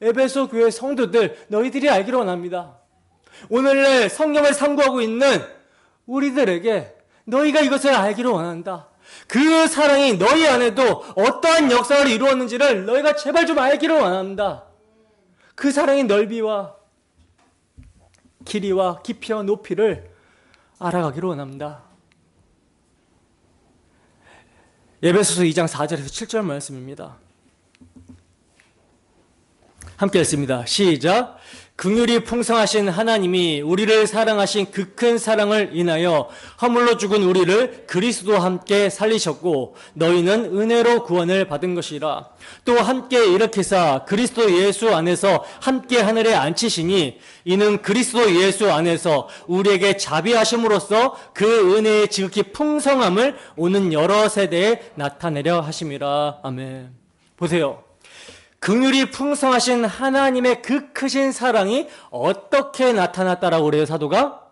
에베소 교회 성도들, 너희들이 알기를 원합니다. 오늘날 성경을 상고하고 있는 우리들에게 너희가 이것을 알기를 원한다. 그 사랑이 너희 안에도 어떠한 역사를 이루었는지를 너희가 제발 좀 알기를 원한다. 그 사랑의 넓이와 길이와 깊이와 높이를 알아가기를 원합니다. 에베소서 2장 4절에서 7절 말씀입니다. 함께 읽습니다. 시작. 긍휼이 풍성하신 하나님이 우리를 사랑하신 그 큰 사랑을 인하여 허물로 죽은 우리를 그리스도와 함께 살리셨고 너희는 은혜로 구원을 받은 것이라. 또 함께 일으키사 그리스도 예수 안에서 함께 하늘에 앉히시니 이는 그리스도 예수 안에서 우리에게 자비하심으로써 그 은혜의 지극히 풍성함을 오는 여러 세대에 나타내려 하심이라. 아멘. 보세요. 긍휼이 풍성하신 하나님의 그 크신 사랑이 어떻게 나타났다라고 그래요, 사도가?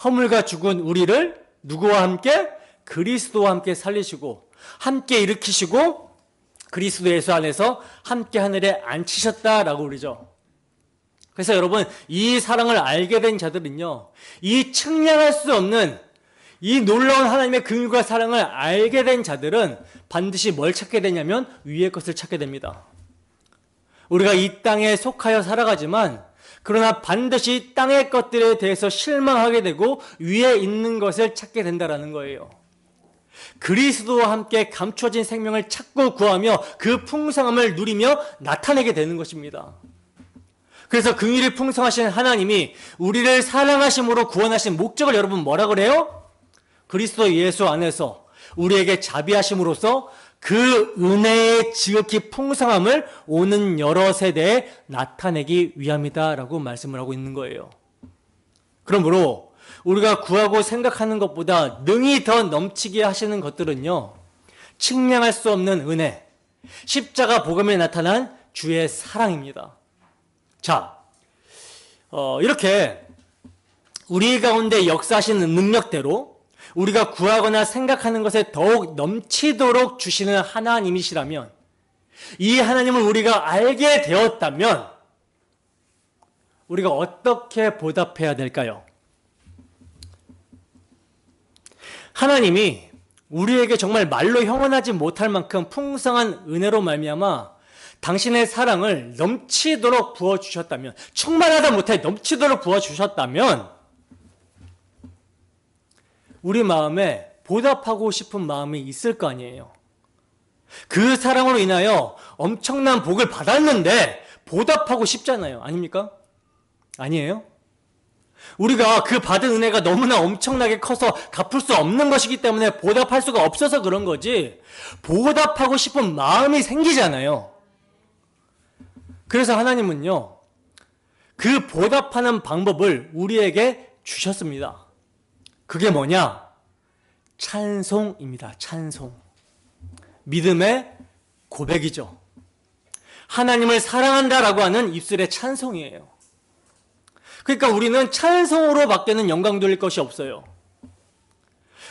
허물과 죽은 우리를 누구와 함께? 그리스도와 함께 살리시고 함께 일으키시고 그리스도 예수 안에서 함께 하늘에 앉히셨다라고 그러죠. 그래서 여러분, 이 사랑을 알게 된 자들은요, 이 측량할 수 없는 이 놀라운 하나님의 긍휼과 사랑을 알게 된 자들은 반드시 뭘 찾게 되냐면 위의 것을 찾게 됩니다. 우리가 이 땅에 속하여 살아가지만 그러나 반드시 땅의 것들에 대해서 실망하게 되고 위에 있는 것을 찾게 된다는 거예요. 그리스도와 함께 감춰진 생명을 찾고 구하며 그 풍성함을 누리며 나타내게 되는 것입니다. 그래서 긍휼이 풍성하신 하나님이 우리를 사랑하심으로 구원하신 목적을 여러분 뭐라 그래요? 그리스도 예수 안에서 우리에게 자비하심으로써 그 은혜의 지극히 풍성함을 오는 여러 세대에 나타내기 위함이다라고 말씀을 하고 있는 거예요. 그러므로 우리가 구하고 생각하는 것보다 능히 더 넘치게 하시는 것들은요, 측량할 수 없는 은혜, 십자가 복음에 나타난 주의 사랑입니다. 자, 이렇게 우리 가운데 역사하시는 능력대로 우리가 구하거나 생각하는 것에 더욱 넘치도록 주시는 하나님이시라면, 이 하나님을 우리가 알게 되었다면 우리가 어떻게 보답해야 될까요? 하나님이 우리에게 정말 말로 형언하지 못할 만큼 풍성한 은혜로 말미암아 당신의 사랑을 넘치도록 부어주셨다면, 충만하다 못해 넘치도록 부어주셨다면 우리 마음에 보답하고 싶은 마음이 있을 거 아니에요. 그 사랑으로 인하여 엄청난 복을 받았는데 보답하고 싶잖아요. 아닙니까? 아니에요? 우리가 그 받은 은혜가 너무나 엄청나게 커서 갚을 수 없는 것이기 때문에 보답할 수가 없어서 그런 거지, 보답하고 싶은 마음이 생기잖아요. 그래서 하나님은요, 그 보답하는 방법을 우리에게 주셨습니다. 그게 뭐냐? 찬송입니다. 찬송. 믿음의 고백이죠. 하나님을 사랑한다라고 하는 입술의 찬송이에요. 그러니까 우리는 찬송으로 밖에는 영광 돌릴 것이 없어요.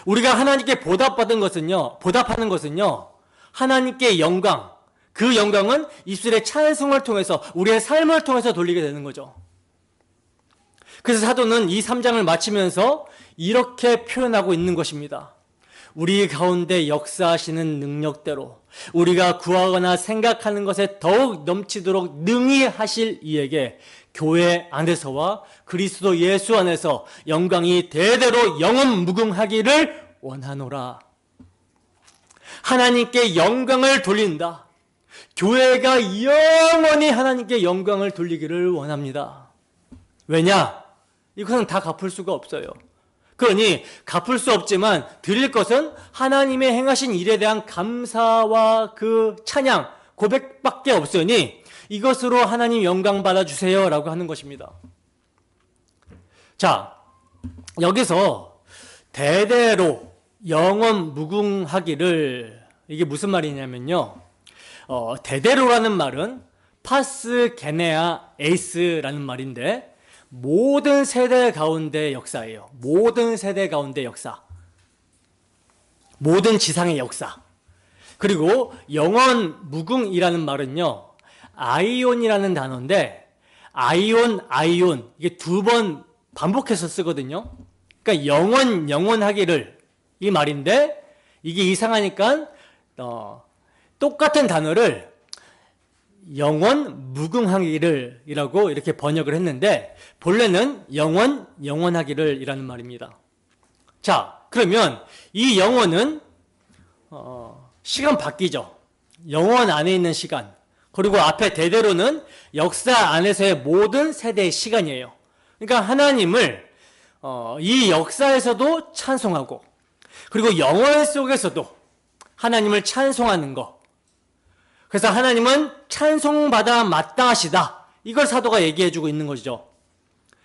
우리가 하나님께 보답하는 것은요, 하나님께 영광, 그 영광은 입술의 찬송을 통해서, 우리의 삶을 통해서 돌리게 되는 거죠. 그래서 사도는 이 3장을 마치면서 이렇게 표현하고 있는 것입니다. 우리 가운데 역사하시는 능력대로 우리가 구하거나 생각하는 것에 더욱 넘치도록 능히 하실 이에게 교회 안에서와 그리스도 예수 안에서 영광이 대대로 영원 무궁하기를 원하노라. 하나님께 영광을 돌린다. 교회가 영원히 하나님께 영광을 돌리기를 원합니다. 왜냐? 이것은 다 갚을 수가 없어요. 그러니 갚을 수 없지만 드릴 것은 하나님의 행하신 일에 대한 감사와 그 찬양, 고백밖에 없으니 이것으로 하나님 영광 받아주세요 라고 하는 것입니다. 자, 여기서 대대로 영원 무궁하기를, 이게 무슨 말이냐면요, 대대로라는 말은 파스 게네아 에이스라는 말인데 모든 세대 가운데 역사예요. 모든 세대 가운데 역사. 모든 지상의 역사. 그리고 영원 무궁이라는 말은요, 아이온이라는 단어인데, 아이온, 이게 2번 반복해서 쓰거든요. 그러니까 영원하기를, 이 말인데, 이게 이상하니까, 똑같은 단어를 영원 무궁하기를 이라고 이렇게 번역을 했는데, 본래는 영원하기를 이라는 말입니다. 자, 그러면 이 영원은 시간 바뀌죠. 영원 안에 있는 시간, 그리고 앞에 대대로는 역사 안에서의 모든 세대의 시간이에요. 그러니까 하나님을 이 역사에서도 찬송하고, 그리고 영원 속에서도 하나님을 찬송하는 것. 그래서 하나님은 찬송받아 마땅하시다. 이걸 사도가 얘기해주고 있는 것이죠.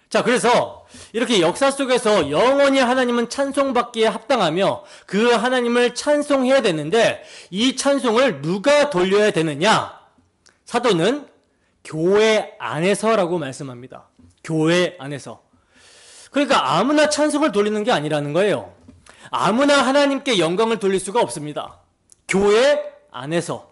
자, 그래서 이렇게 역사 속에서 영원히 하나님은 찬송받기에 합당하며 그 하나님을 찬송해야 되는데, 이 찬송을 누가 돌려야 되느냐? 사도는 교회 안에서라고 말씀합니다. 교회 안에서. 그러니까 아무나 찬송을 돌리는 게 아니라는 거예요. 아무나 하나님께 영광을 돌릴 수가 없습니다. 교회 안에서.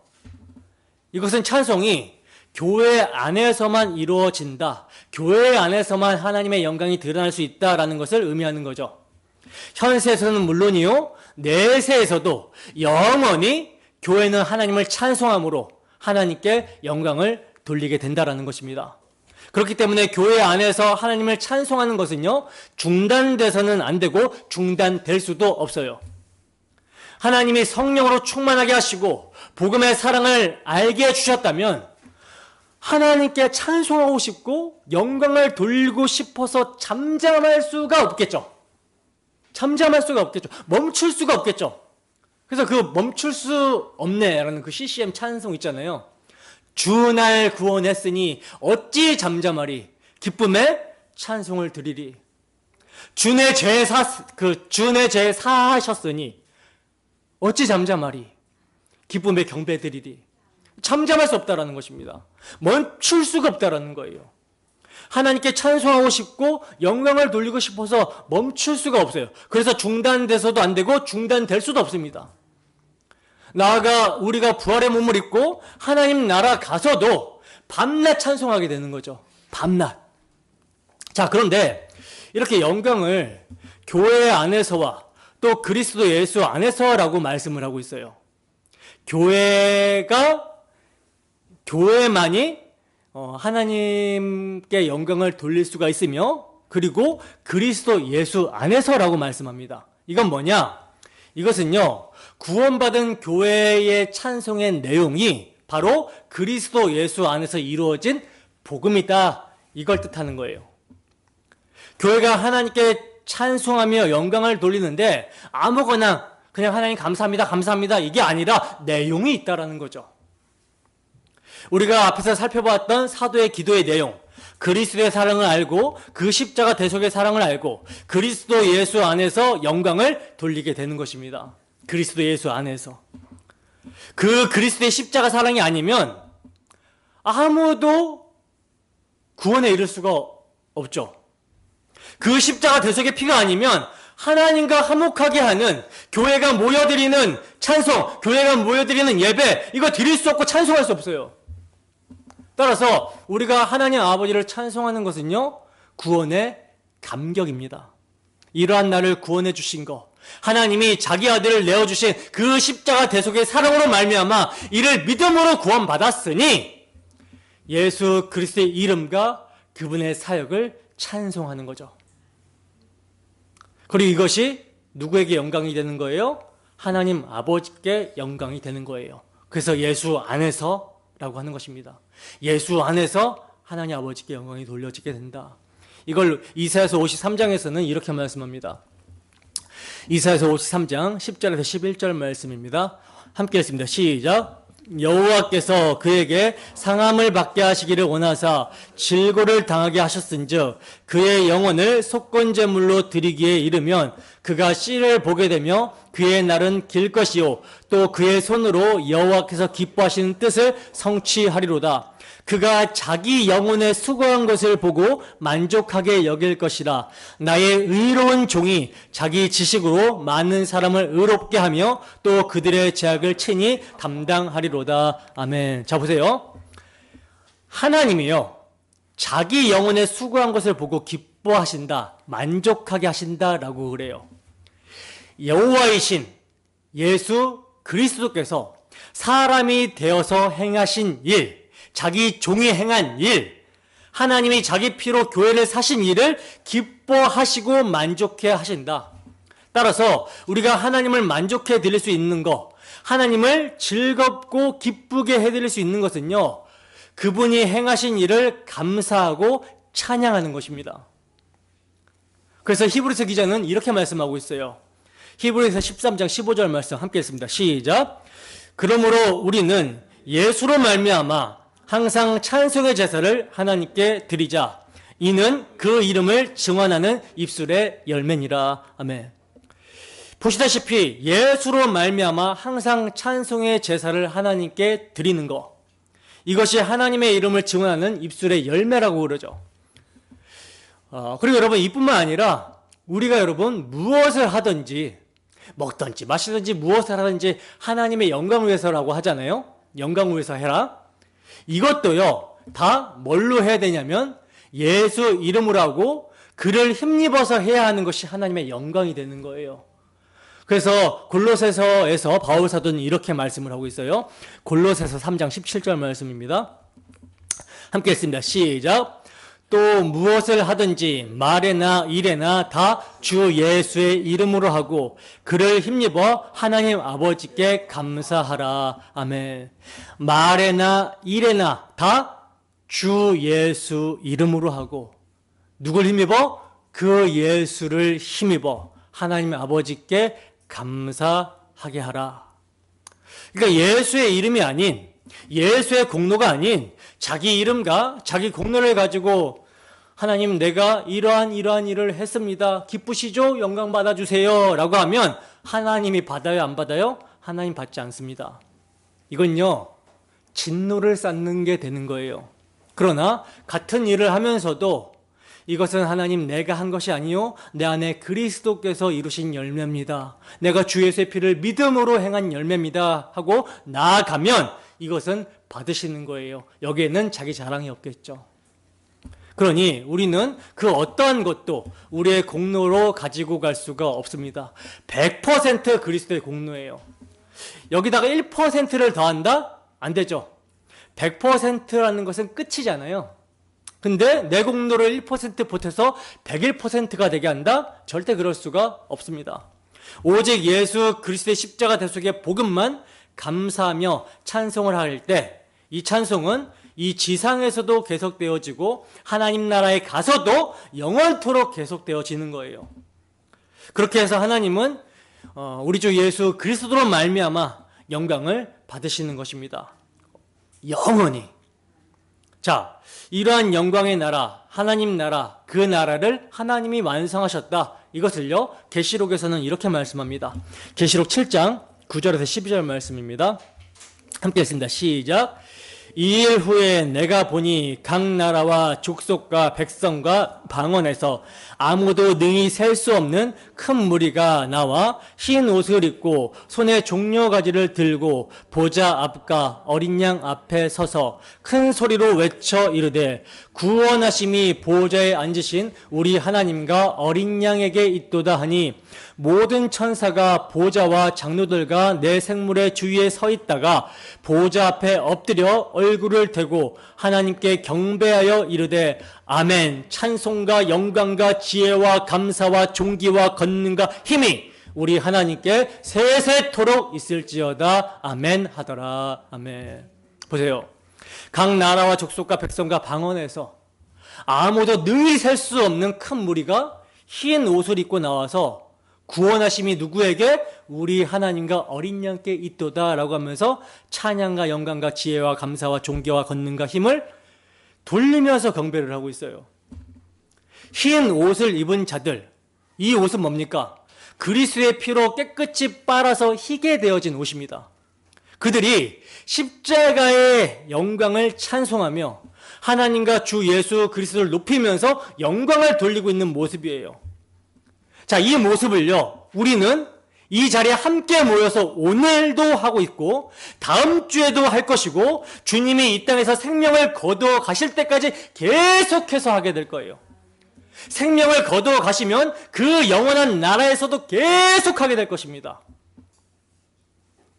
이것은 찬송이 교회 안에서만 이루어진다. 교회 안에서만 하나님의 영광이 드러날 수 있다라는 것을 의미하는 거죠. 현세에서는 물론이요, 내세에서도 영원히 교회는 하나님을 찬송함으로 하나님께 영광을 돌리게 된다라는 것입니다. 그렇기 때문에 교회 안에서 하나님을 찬송하는 것은요, 중단돼서는 안 되고 중단될 수도 없어요. 하나님이 성령으로 충만하게 하시고 복음의 사랑을 알게 해주셨다면 하나님께 찬송하고 싶고 영광을 돌리고 싶어서 잠잠할 수가 없겠죠. 잠잠할 수가 없겠죠. 멈출 수가 없겠죠. 그래서 그 멈출 수 없네라는 그 CCM 찬송 있잖아요. 주 날 구원했으니 어찌 잠잠하리, 기쁨의 찬송을 드리리. 주의 죄 사하셨으니 어찌 잠잠하리, 기쁨의 경배 드리리. 잠잠할 수 없다라는 것입니다. 멈출 수가 없다라는 거예요. 하나님께 찬송하고 싶고 영광을 돌리고 싶어서 멈출 수가 없어요. 그래서 중단돼서도 안 되고 중단될 수도 없습니다. 나아가 우리가 부활의 몸을 입고 하나님 나라 가서도 밤낮 찬송하게 되는 거죠. 밤낮. 자, 그런데 이렇게 영광을 교회 안에서와 또 그리스도 예수 안에서라고 말씀을 하고 있어요. 교회만이 하나님께 영광을 돌릴 수가 있으며, 그리고 그리스도 예수 안에서라고 말씀합니다. 이건 뭐냐? 이것은요, 구원받은 교회의 찬송의 내용이 바로 그리스도 예수 안에서 이루어진 복음이다, 이걸 뜻하는 거예요. 교회가 하나님께 찬송하며 영광을 돌리는데 아무거나 그냥 하나님 감사합니다, 감사합니다, 이게 아니라 내용이 있다라는 거죠. 우리가 앞에서 살펴봤던 사도의 기도의 내용, 그리스도의 사랑을 알고 그 십자가 대속의 사랑을 알고 그리스도 예수 안에서 영광을 돌리게 되는 것입니다. 그리스도 예수 안에서. 그 그리스도의 십자가 사랑이 아니면 아무도 구원에 이를 수가 없죠. 그 십자가 대속의 피가 아니면 하나님과 화목하게 하는, 교회가 모여드리는 찬송, 교회가 모여드리는 예배, 이거 드릴 수 없고 찬송할 수 없어요. 따라서 우리가 하나님 아버지를 찬송하는 것은요, 구원의 감격입니다. 이러한 나를 구원해 주신 것, 하나님이 자기 아들을 내어주신 그 십자가 대속의 사랑으로 말미암아 이를 믿음으로 구원받았으니 예수 그리스도의 이름과 그분의 사역을 찬송하는 거죠. 그리고 이것이 누구에게 영광이 되는 거예요? 하나님 아버지께 영광이 되는 거예요. 그래서 예수 안에서 라고 하는 것입니다. 예수 안에서 하나님 아버지께 영광이 돌려지게 된다. 이걸 이사야서 53장에서는 이렇게 말씀합니다. 이사야서 53장 10절에서 11절 말씀입니다. 함께 읽습니다. 시작. 여호와께서 그에게 상함을 받게 하시기를 원하사 질고를 당하게 하셨은즉 그의 영혼을 속건제물로 드리기에 이르면 그가 씨를 보게 되며 그의 날은 길 것이요 또 그의 손으로 여호와께서 기뻐하시는 뜻을 성취하리로다. 그가 자기 영혼에 수고한 것을 보고 만족하게 여길 것이라. 나의 의로운 종이 자기 지식으로 많은 사람을 의롭게 하며 또 그들의 죄악을 친히 담당하리로다. 아멘. 자, 보세요. 하나님이요, 자기 영혼에 수고한 것을 보고 기뻐하신다, 만족하게 하신다라고 그래요. 여호와이신 예수 그리스도께서 사람이 되어서 행하신 일, 자기 종이 행한 일, 하나님이 자기 피로 교회를 사신 일을 기뻐하시고 만족해 하신다. 따라서 우리가 하나님을 만족해 드릴 수 있는 것, 하나님을 즐겁고 기쁘게 해드릴 수 있는 것은요, 그분이 행하신 일을 감사하고 찬양하는 것입니다. 그래서 히브리서 기자는 이렇게 말씀하고 있어요. 히브리서 13장 15절 말씀 함께 읽습니다. 시작. 그러므로 우리는 예수로 말미암아 항상 찬송의 제사를 하나님께 드리자. 이는 그 이름을 증언하는 입술의 열매니라. 아멘. 보시다시피 예수로 말미암아 항상 찬송의 제사를 하나님께 드리는 것, 이것이 하나님의 이름을 증언하는 입술의 열매라고 그러죠. 그리고 여러분, 이뿐만 아니라 우리가 여러분 무엇을 하든지, 먹든지 마시든지 무엇을 하든지 하나님의 영광을 위해서라고 하잖아요. 영광을 위해서 해라. 이것도요, 다 뭘로 해야 되냐면 예수 이름으로 하고 그를 힘입어서 해야 하는 것이 하나님의 영광이 되는 거예요. 그래서 골로새서에서 바울 사도는 이렇게 말씀을 하고 있어요. 골로새서 3장 17절 말씀입니다. 함께 읽습니다. 시작. 또 무엇을 하든지 말에나 일에나 다 주 예수의 이름으로 하고 그를 힘입어 하나님 아버지께 감사하라. 아멘. 말에나 일에나 다 주 예수 이름으로 하고, 누굴 힘입어? 그 예수를 힘입어 하나님 아버지께 감사하게 하라. 그러니까 예수의 이름이 아닌, 예수의 공로가 아닌 자기 이름과 자기 공로를 가지고 하나님, 내가 이러한 일을 했습니다, 기쁘시죠? 영광 받아주세요 라고 하면 하나님이 받아요, 안 받아요? 하나님 받지 않습니다. 이건요, 진노를 쌓는 게 되는 거예요. 그러나 같은 일을 하면서도 이것은 하나님, 내가 한 것이 아니요 내 안에 그리스도께서 이루신 열매입니다, 내가 주 예수의 피를 믿음으로 행한 열매입니다 하고 나아가면 이것은 받으시는 거예요. 여기에는 자기 자랑이 없겠죠. 그러니 우리는 그 어떠한 것도 우리의 공로로 가지고 갈 수가 없습니다. 100% 그리스도의 공로예요. 여기다가 1%를 더한다? 안 되죠. 100%라는 것은 끝이잖아요. 근데 내 공로를 1% 보태서 101%가 되게 한다? 절대 그럴 수가 없습니다. 오직 예수 그리스도의 십자가 대속의 복음만 감사하며 찬송을 할 때 이 찬송은 이 지상에서도 계속되어지고 하나님 나라에 가서도 영원토록 계속되어지는 거예요. 그렇게 해서 하나님은 우리 주 예수 그리스도로 말미암아 영광을 받으시는 것입니다. 영원히. 자, 이러한 영광의 나라, 하나님 나라, 그 나라를 하나님이 완성하셨다. 이것을요, 계시록에서는 이렇게 말씀합니다. 계시록 7장 9절에서 12절 말씀입니다. 함께 읽습니다. 시작. 이 일 후에 내가 보니 각 나라와 족속과 백성과 방언에서 아무도 능히 셀 수 없는 큰 무리가 나와 흰 옷을 입고 손에 종려가지를 들고 보좌 앞과 어린 양 앞에 서서 큰 소리로 외쳐 이르되 구원하심이 보좌에 앉으신 우리 하나님과 어린 양에게 있도다 하니 모든 천사가 보좌와 장로들과 내 생물의 주위에 서 있다가 보좌 앞에 엎드려 얼굴을 대고 하나님께 경배하여 이르되 아멘. 찬송과 영광과 지혜와 감사와 존귀와 권능과 힘이 우리 하나님께 세세토록 있을지어다. 아멘 하더라. 아멘. 보세요. 각 나라와 족속과 백성과 방언에서 아무도 능히 셀 수 없는 큰 무리가 흰 옷을 입고 나와서 구원하심이 누구에게? 우리 하나님과 어린 양께 있도다 라고 하면서 찬양과 영광과 지혜와 감사와 존귀와 권능과 힘을 돌리면서 경배를 하고 있어요. 흰 옷을 입은 자들, 이 옷은 뭡니까? 그리스도의 피로 깨끗이 빨아서 희게 되어진 옷입니다. 그들이 십자가의 영광을 찬송하며 하나님과 주 예수 그리스도를 높이면서 영광을 돌리고 있는 모습이에요. 자, 이 모습을요, 우리는 이 자리에 함께 모여서 오늘도 하고 있고 다음 주에도 할 것이고 주님이 이 땅에서 생명을 거두어 가실 때까지 계속해서 하게 될 거예요. 생명을 거두어 가시면 그 영원한 나라에서도 계속하게 될 것입니다.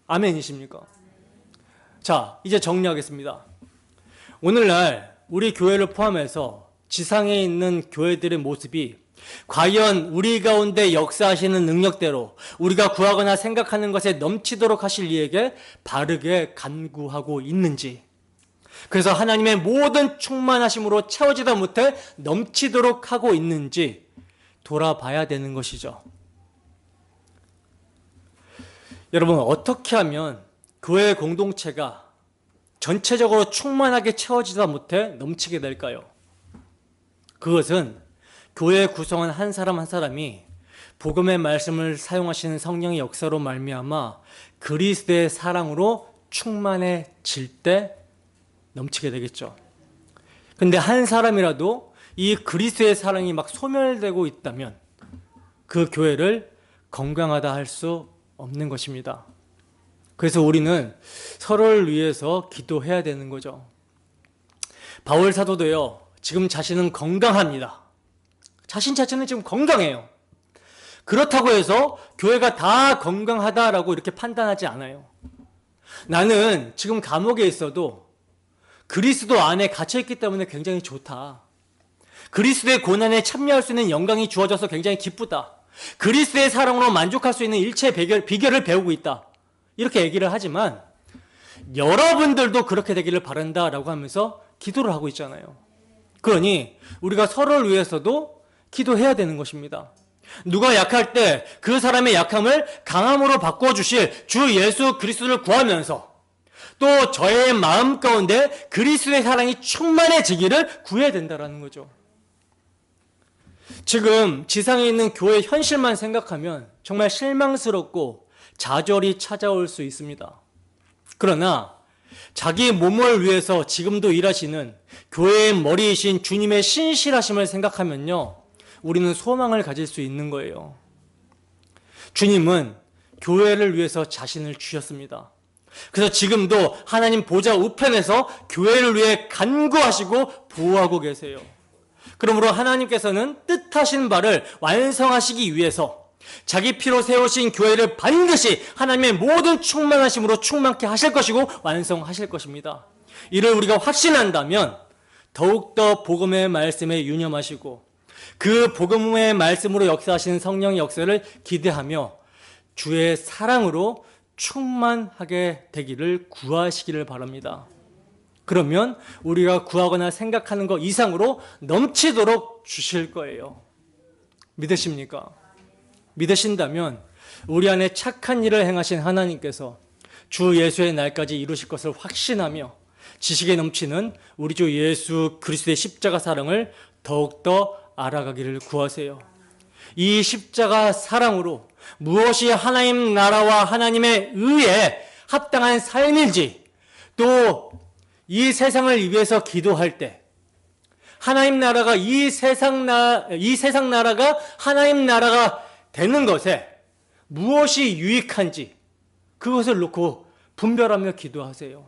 아멘이십니까? 자, 이제 정리하겠습니다. 오늘날 우리 교회를 포함해서 지상에 있는 교회들의 모습이 과연 우리 가운데 역사하시는 능력대로 우리가 구하거나 생각하는 것에 넘치도록 하실 이에게 바르게 간구하고 있는지, 그래서 하나님의 모든 충만하심으로 채워지다 못해 넘치도록 하고 있는지 돌아봐야 되는 것이죠. 여러분, 어떻게 하면 교회 공동체가 전체적으로 충만하게 채워지다 못해 넘치게 될까요? 그것은 교회 구성원 한 사람 한 사람이 복음의 말씀을 사용하시는 성령의 역사로 말미암아 그리스도의 사랑으로 충만해질 때 넘치게 되겠죠. 근데 한 사람이라도 이 그리스도의 사랑이 막 소멸되고 있다면 그 교회를 건강하다 할 수 없는 것입니다. 그래서 우리는 서로를 위해서 기도해야 되는 거죠. 바울 사도도요, 지금 자신은 건강합니다. 자신 자체는 지금 건강해요. 그렇다고 해서 교회가 다 건강하다라고 이렇게 판단하지 않아요. 나는 지금 감옥에 있어도 그리스도 안에 갇혀있기 때문에 굉장히 좋다. 그리스도의 고난에 참여할 수 있는 영광이 주어져서 굉장히 기쁘다. 그리스도의 사랑으로 만족할 수 있는 일체 비결을 배우고 있다. 이렇게 얘기를 하지만 여러분들도 그렇게 되기를 바란다라고 하면서 기도를 하고 있잖아요. 그러니 우리가 서로를 위해서도 기도해야 되는 것입니다. 누가 약할 때 그 사람의 약함을 강함으로 바꿔주실 주 예수 그리스도를 구하면서 또 저의 마음 가운데 그리스도의 사랑이 충만해지기를 구해야 된다는 거죠. 지금 지상에 있는 교회 현실만 생각하면 정말 실망스럽고 좌절이 찾아올 수 있습니다. 그러나 자기 몸을 위해서 지금도 일하시는 교회의 머리이신 주님의 신실하심을 생각하면요, 우리는 소망을 가질 수 있는 거예요. 주님은 교회를 위해서 자신을 주셨습니다. 그래서 지금도 하나님 보좌 우편에서 교회를 위해 간구하시고 보호하고 계세요. 그러므로 하나님께서는 뜻하신 바를 완성하시기 위해서 자기 피로 세우신 교회를 반드시 하나님의 모든 충만하심으로 충만케 하실 것이고 완성하실 것입니다. 이를 우리가 확신한다면 더욱더 복음의 말씀에 유념하시고 그 복음의 말씀으로 역사하시는 성령의 역사를 기대하며 주의 사랑으로 충만하게 되기를 구하시기를 바랍니다. 그러면 우리가 구하거나 생각하는 것 이상으로 넘치도록 주실 거예요. 믿으십니까? 믿으신다면 우리 안에 착한 일을 행하신 하나님께서 주 예수의 날까지 이루실 것을 확신하며 지식에 넘치는 우리 주 예수 그리스도의 십자가 사랑을 더욱더 알아가기를 구하세요. 이 십자가 사랑으로 무엇이 하나님 나라와 하나님의 의에 합당한 삶인지, 또 이 세상을 위해서 기도할 때 하나님 나라가 이 세상 나라가 하나님 나라가 되는 것에 무엇이 유익한지 그것을 놓고 분별하며 기도하세요.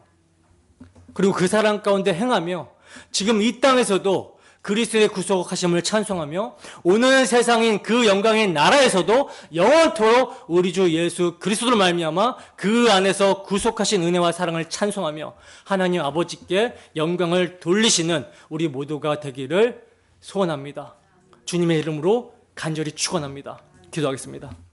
그리고 그 사랑 가운데 행하며 지금 이 땅에서도 그리스도의 구속하심을 찬송하며 오는 세상인 그 영광의 나라에서도 영원토록 우리 주 예수 그리스도로 말미암아 그 안에서 구속하신 은혜와 사랑을 찬송하며 하나님 아버지께 영광을 돌리시는 우리 모두가 되기를 소원합니다. 주님의 이름으로 간절히 축원합니다. 기도하겠습니다.